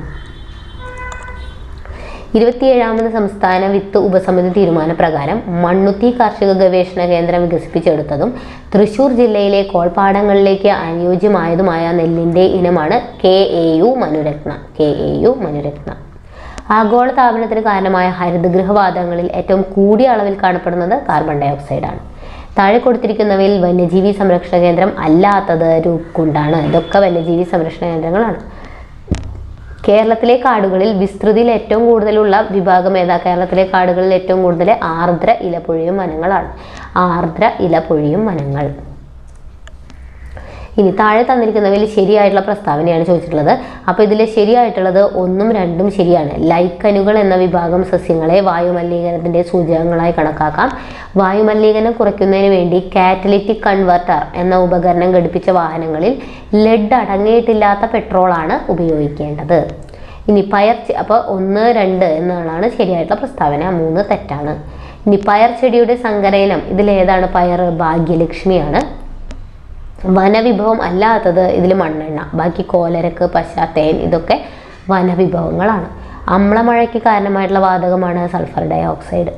27ാമത് സംസ്ഥാന വിത്ത് ഉപസമിതി തീരുമാനപ്രകാരം മണ്ണുത്തി കാർഷിക ഗവേഷണ കേന്ദ്രം വികസിപ്പിച്ചെടുത്തതും തൃശ്ശൂർ ജില്ലയിലെ കോൾപ്പാടങ്ങളിലേക്ക് അനുയോജ്യമായതുമായ നെല്ലിൻ്റെ ഇനമാണ് KAU മനുരത്ന. KAU മനുരത്ന. ആഗോള താപനത്തിന് കാരണമായ ഹരിതഗൃഹവാതകങ്ങളിൽ ഏറ്റവും കൂടിയ അളവിൽ കാണപ്പെടുന്നത് കാർബൺ ഡൈ ഓക്സൈഡാണ്. താഴെ കൊടുത്തിരിക്കുന്നവയിൽ വന്യജീവി സംരക്ഷണ കേന്ദ്രം അല്ലാത്തത് രൂപക്കുണ്ടാണ്. ഇതൊക്കെ വന്യജീവി സംരക്ഷണ കേന്ദ്രങ്ങളാണ്. കേരളത്തിലെ കാടുകളിൽ വിസ്തൃതിയിൽ ഏറ്റവും കൂടുതലുള്ള വിഭാഗം ഏതാ? കേരളത്തിലെ കാടുകളിൽ ഏറ്റവും കൂടുതൽ ആർദ്ര ഇലപൊഴിയും വനങ്ങളാണ്. ആർദ്ര ഇലപൊഴിയും വനങ്ങൾ. ഇനി താഴെ തന്നിരിക്കുന്നവയിൽ ശരിയായിട്ടുള്ള പ്രസ്താവനയാണ് ചോദിച്ചിട്ടുള്ളത്. അപ്പോൾ ഇതിൽ ശരിയായിട്ടുള്ളത് 1ഉം 2ഉം ശരിയാണ്. ലൈക്കനുകൾ എന്ന വിഭാഗം സസ്യങ്ങളെ വായുമലിനീകരണത്തിൻ്റെ സൂചകങ്ങളായി കണക്കാക്കാം. വായുമലിനീകരണം കുറയ്ക്കുന്നതിന് വേണ്ടി കാറ്റലിറ്റിക് കൺവെർട്ടർ എന്ന ഉപകരണം ഘടിപ്പിച്ച വാഹനങ്ങളിൽ ലെഡ് അടങ്ങിയിട്ടില്ലാത്ത പെട്രോളാണ് ഉപയോഗിക്കേണ്ടത്. ഇനി അപ്പോൾ 1, 2 എന്നാണ് ശരിയായിട്ടുള്ള പ്രസ്താവന. 3 തെറ്റാണ്. ഇനി പയർ ചെടിയുടെ സങ്കരയിനം ഇതിലേതാണ്? പയർ ഭാഗ്യലക്ഷ്മിയാണ്. വനവിഭവം അല്ലാത്തത് ഇതിൽ മണ്ണെണ്ണ. ബാക്കി കോലരക്ക്, പശ, തേൻ ഇതൊക്കെ വനവിഭവങ്ങളാണ്. അമ്ലമഴയ്ക്ക് കാരണമായിട്ടുള്ള വാതകമാണ് സൾഫർ ഡൈ ഓക്സൈഡ്.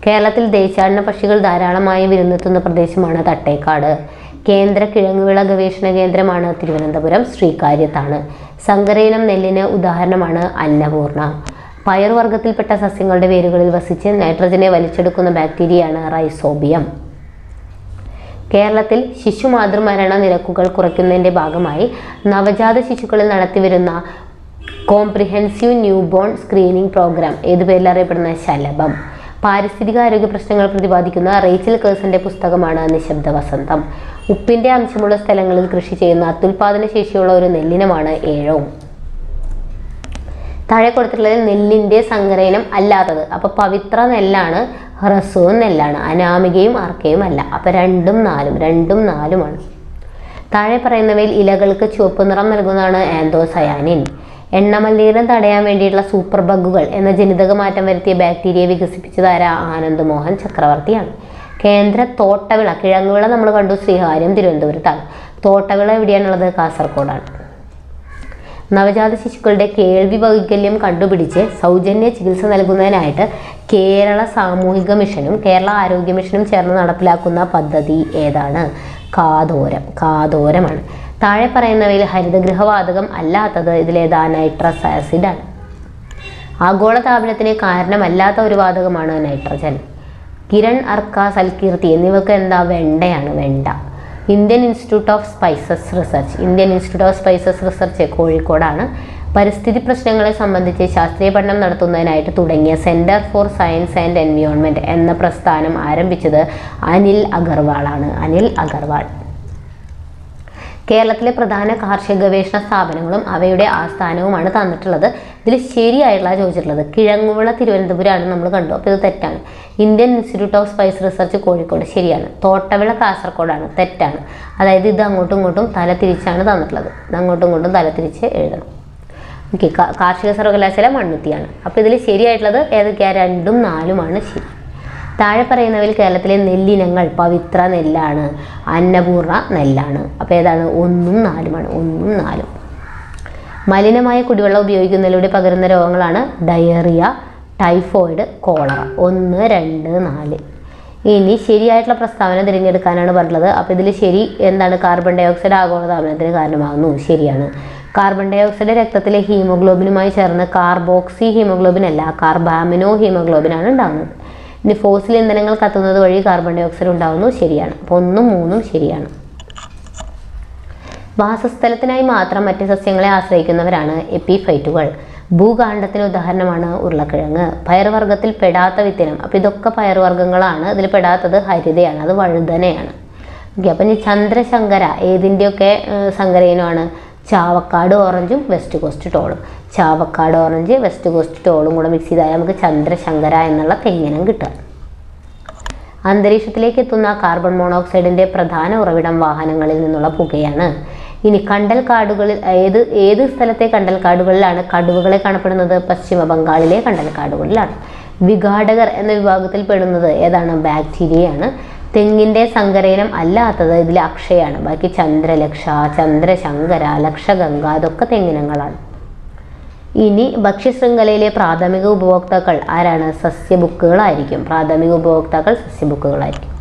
കേരളത്തിൽ ദേശാടന പക്ഷികൾ ധാരാളമായി വിരുന്നെത്തുന്ന പ്രദേശമാണ് തട്ടേക്കാട്. കേന്ദ്ര കിഴങ്ങുവിള ഗവേഷണ കേന്ദ്രമാണ് തിരുവനന്തപുരം ശ്രീകാര്യത്താണ്. സങ്കരയിനം നെല്ലിന് ഉദാഹരണമാണ് അന്നപൂർണ. പയറുവർഗത്തിൽപ്പെട്ട സസ്യങ്ങളുടെ വേരുകളിൽ വസിച്ച് നൈട്രജനെ വലിച്ചെടുക്കുന്ന ബാക്ടീരിയയാണ് റൈസോബിയം. കേരളത്തിൽ ശിശുമാതൃമരണ നിരക്കുകൾ കുറയ്ക്കുന്നതിൻ്റെ ഭാഗമായി നവജാത ശിശുക്കളിൽ നടത്തിവരുന്ന കോംപ്രിഹെൻസീവ് ന്യൂബോൺ സ്ക്രീനിംഗ് പ്രോഗ്രാം ഏത് പേരിൽ അറിയപ്പെടുന്ന? ശലഭം. പാരിസ്ഥിതിക ആരോഗ്യ പ്രശ്നങ്ങൾ പ്രതിപാദിക്കുന്ന റേച്ചൽ കേഴ്സന്റെ പുസ്തകമാണ് നിശബ്ദ വസന്തം. ഉപ്പിൻ്റെ അംശമുള്ള സ്ഥലങ്ങളിൽ കൃഷി ചെയ്യുന്ന അത്യുൽപാദന ശേഷിയുള്ള ഒരു നെല്ലിനമാണ് ഏഴോം. താഴെ കൊടുത്തിട്ടുള്ളത് നെല്ലിൻ്റെ സങ്കരയിനം അല്ലാത്തത്. അപ്പോൾ പവിത്ര നെല്ലാണ്, ഹ്രസ്വവും നെല്ലാണ്, അനാമികയും ആർക്കയും അല്ല. അപ്പോൾ 2ഉം 4ഉമാണ്. താഴെ പറയുന്നവയിൽ ഇലകൾക്ക് ചുവപ്പ് നിറം നൽകുന്നതാണ് ആന്തോസയാനിൻ. എണ്ണമലിനീകരണം തടയാൻ വേണ്ടിയിട്ടുള്ള സൂപ്പർ ബഗുകൾ എന്ന ജനിതക മാറ്റം വരുത്തിയ ബാക്ടീരിയ വികസിപ്പിച്ചതാരാ? ആനന്ദ് മോഹൻ ചക്രവർത്തിയാണ്. കേന്ദ്ര തോട്ടവിള കിഴങ്ങുവിള നമ്മൾ കണ്ടു ശ്രീകാര്യം തിരുവനന്തപുരത്താണ്. തോട്ടവിള എവിടെയാണുള്ളത്? കാസർഗോഡാണ്. നവജാത ശിശുക്കളുടെ കേൾവി വൈകല്യം കണ്ടുപിടിച്ച് സൗജന്യ ചികിത്സ നൽകുന്നതിനായിട്ട് കേരള സാമൂഹിക മിഷനും കേരള ആരോഗ്യ മിഷനും ചേർന്ന് നടപ്പിലാക്കുന്ന പദ്ധതി ഏതാണ്? കാതോരമാണ്. താഴെ പറയുന്നവയിൽ ഹരിതഗൃഹവാതകം അല്ലാത്തത് ഇതിലേതാ? നൈട്രസ് ആസിഡാണ്. ആഗോളതാപനത്തിന് കാരണമല്ലാത്ത ഒരു വാതകമാണ് നൈട്രജൻ. കിരൺ, അർക്ക, സൽകീർത്തി എന്നിവർക്ക് എന്താ? വെണ്ടയാണ്. വെണ്ട. Indian Institute of spices research കോഴിക്കോടാണ്. പരിസ്ഥിതി പ്രശ്നങ്ങളെ സംബന്ധിച്ച് ശാസ്ത്രീയ പഠനം നടത്തുന്നതിനായിട്ട് തുടങ്ങിയ centre for science and environment എന്ന പ്രസ്ഥാനം ആരംഭിച്ചത് അനിൽ അഗർവാളാണ്. കേരളത്തിലെ പ്രധാന കാർഷിക ഗവേഷണ സ്ഥാപനങ്ങളും അവയുടെ ആസ്ഥാനവുമാണ് തന്നിട്ടുള്ളത്. ഇതിൽ ശരിയായിട്ടുള്ള ചോദിച്ചിട്ടുള്ളത് കിഴങ്ങുവിള തിരുവനന്തപുരമാണ് നമ്മൾ കണ്ടു. അപ്പോൾ ഇത് തെറ്റാണ്. Indian Institute of Spice research Kozhikode ശരിയാണ്. തോട്ടവിള കാസർഗോഡാണ്, തെറ്റാണ്. അതായത് ഇത് അങ്ങോട്ടും ഇങ്ങോട്ടും തല തിരിച്ചാണ് തന്നിട്ടുള്ളത്. ഇത് അങ്ങോട്ടും ഇങ്ങോട്ടും തല തിരിച്ച് എഴുതണം. ഓക്കെ, കാർഷിക സർവകലാശാല മണ്ണുത്തിയാണ്. അപ്പോൾ ഇതിൽ ശരിയായിട്ടുള്ളത് ഏതൊക്കെയാണ്? 2ഉം 4ഉമാണ് ശരി. താഴെ പറയുന്നവയിൽ കേരളത്തിലെ നെല്ലിനങ്ങൾ പവിത്ര നെല്ലാണ്, അന്നപൂർണ നെല്ലാണ്. അപ്പോൾ ഏതാണ്? 1ഉം 4ഉമാണ്. 1ഉം 4ഉം. മലിനമായ കുടിവെള്ളം ഉപയോഗിക്കുന്നതിലൂടെ പകരുന്ന രോഗങ്ങളാണ് ഡയറിയ, ടൈഫോയിഡ്, കോളറ. 1, 2, 4. ഇനി ശരിയായിട്ടുള്ള പ്രസ്താവന തിരഞ്ഞെടുക്കാനാണ് പറഞ്ഞത്. അപ്പോൾ ഇതിൽ ശരി എന്താണ്? കാർബൺ ഡൈ ഓക്സൈഡ് ആഗോളതാപനത്തിന് കാരണമാകുന്നു. ശരിയാണ്. കാർബൺ ഡൈ ഓക്സൈഡ് രക്തത്തിലെ ഹീമോഗ്ലോബിനുമായി ചേർന്ന് കാർബോക്സി ഹീമോഗ്ലോബിൻ അല്ല, കാർബാമിനോ ഹീമോഗ്ലോബിനാണ് ഉണ്ടാകുന്നത്. ഇനി ഫോസിൽ ഇന്ധനങ്ങൾ കത്തുന്നത് വഴി കാർബൺ ഡൈ ഓക്സൈഡ് ഉണ്ടാകുന്നു. ശരിയാണ്. അപ്പോൾ 1ഉം 3ഉം ശരിയാണ്. വാസസ്ഥലത്തിനായി മാത്രം മറ്റ് സസ്യങ്ങളെ ആശ്രയിക്കുന്നവരാണ് എപ്പിഫൈറ്റുകൾ. ഭൂകാണ്ഡത്തിന് ഉദാഹരണമാണ് ഉരുളക്കിഴങ്ങ്. പയറുവർഗ്ഗത്തിൽ പെടാത്ത വിത്തിനം. അപ്പോൾ ഇതൊക്കെ പയറുവർഗ്ഗങ്ങളാണ്. ഇതിൽ പെടാത്തത് ഹരിതയാണ്, അത് വഴുതനയാണ്. ഓക്കെ, അപ്പം ഇനി ചന്ദ്രശങ്കര ഏതിൻ്റെയൊക്കെ സങ്കരയിനമാണ്? ചാവക്കാട് ഓറഞ്ചും വെസ്റ്റ് കോസ്റ്റ് ടോളും. ചാവക്കാട് ഓറഞ്ച്, വെസ്റ്റ് കോസ്റ്റ് ടോളും കൂടെ മിക്സ് ചെയ്താൽ നമുക്ക് ചന്ദ്രശങ്കര എന്നുള്ള തെങ്ങിനം കിട്ടുക. അന്തരീക്ഷത്തിലേക്ക് എത്തുന്ന കാർബൺ മോണോക്സൈഡിൻ്റെ പ്രധാന ഉറവിടം വാഹനങ്ങളിൽ നിന്നുള്ള പുകയാണ്. ഇനി കണ്ടൽക്കാടുകളിൽ ഏത് സ്ഥലത്തെ കണ്ടൽക്കാടുകളിലാണ് കടുവകളെ കാണപ്പെടുന്നത്? പശ്ചിമ ബംഗാളിലെ കണ്ടൽക്കാടുകളിലാണ്. വിഘാടകർ എന്ന വിഭാഗത്തിൽ പെടുന്നത് ഏതാണ്? ബാക്ടീരിയയാണ്. തെങ്ങിൻ്റെ സങ്കരയിനം അല്ലാത്തത് ഇതിൽ അക്ഷയാണ്. ബാക്കി ചന്ദ്രലക്ഷ, ചന്ദ്രശങ്കര, ലക്ഷഗംഗ അതൊക്കെ തെങ്ങിനങ്ങളാണ്. ഇനി ഭക്ഷ്യശൃംഖലയിലെ പ്രാഥമിക ഉപഭോക്താക്കൾ ആരാണ്? സസ്യബുക്കുകളായിരിക്കും. പ്രാഥമിക ഉപഭോക്താക്കൾ സസ്യബുക്കുകളായിരിക്കും.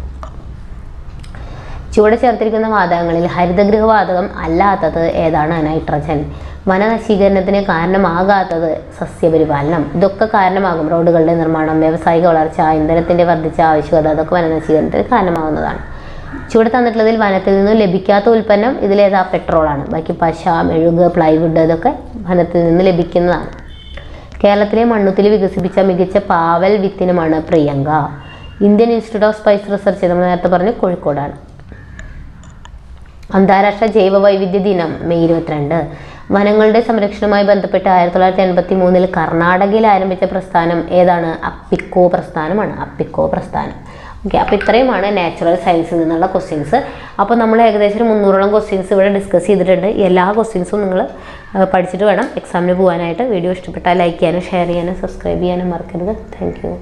ചുവടെ ചേർത്തിരിക്കുന്ന വാതകങ്ങളിൽ ഹരിതഗൃഹവാതകം അല്ലാത്തത് ഏതാണ്? നൈട്രജൻ. വനനശീകരണത്തിന് കാരണമാകാത്തത് സസ്യപരിപാലനം. ഇതൊക്കെ കാരണമാകും. റോഡുകളുടെ നിർമ്മാണം, വ്യാവസായിക വളർച്ച, ഇന്ധനത്തിൻ്റെ വർദ്ധിച്ച ആവശ്യകത അതൊക്കെ വനനശീകരണത്തിന് കാരണമാകുന്നതാണ്. ചുവടെ തന്നിട്ടുള്ളതിൽ വനത്തിൽ നിന്നും ലഭിക്കാത്ത ഉൽപ്പന്നം ഇതിലേതാ? പെട്രോളാണ്. ബാക്കി പശ, മെഴുക്, പ്ലൈവുഡ് ഇതൊക്കെ വനത്തിൽ നിന്ന് ലഭിക്കുന്നതാണ്. കേരളത്തിലെ മണ്ണുത്തിൽ വികസിപ്പിച്ച മികച്ച പാവൽ വിത്തിനമാണ് Priyanka. Indian Institute of Spice Research നമ്മൾ നേരത്തെ പറഞ്ഞു കോഴിക്കോടാണ്. അന്താരാഷ്ട്ര ജൈവ വൈവിധ്യ ദിനം മെയ് 22. വനങ്ങളുടെ സംരക്ഷണവുമായി ബന്ധപ്പെട്ട് 1983 കർണാടകയിൽ ആരംഭിച്ച പ്രസ്ഥാനം ഏതാണ്? അപ്പിക്കോ പ്രസ്ഥാനമാണ്. അപ്പിക്കോ പ്രസ്ഥാനം. ഓക്കെ, അപ്പോൾ ഇത്രയുമാണ് നാച്ചുറൽ സയൻസിൽ നിന്നുള്ള ക്വസ്റ്റ്യൻസ്. അപ്പോൾ നമ്മൾ ഏകദേശം 300ഓളം ക്വസ്റ്റ്യൻസ് ഇവിടെ ഡിസ്കസ് ചെയ്തിട്ടുണ്ട്. എല്ലാ ക്വസ്റ്റ്യൻസും നിങ്ങൾ പഠിച്ചിട്ട് വേണം എക്സാമിന് പോകാനായിട്ട്. വീഡിയോ ഇഷ്ടപ്പെട്ടാൽ ലൈക്ക് ചെയ്യാനും ഷെയർ ചെയ്യാനും സബ്സ്ക്രൈബ് ചെയ്യാനും മറക്കരുത്. Thank you.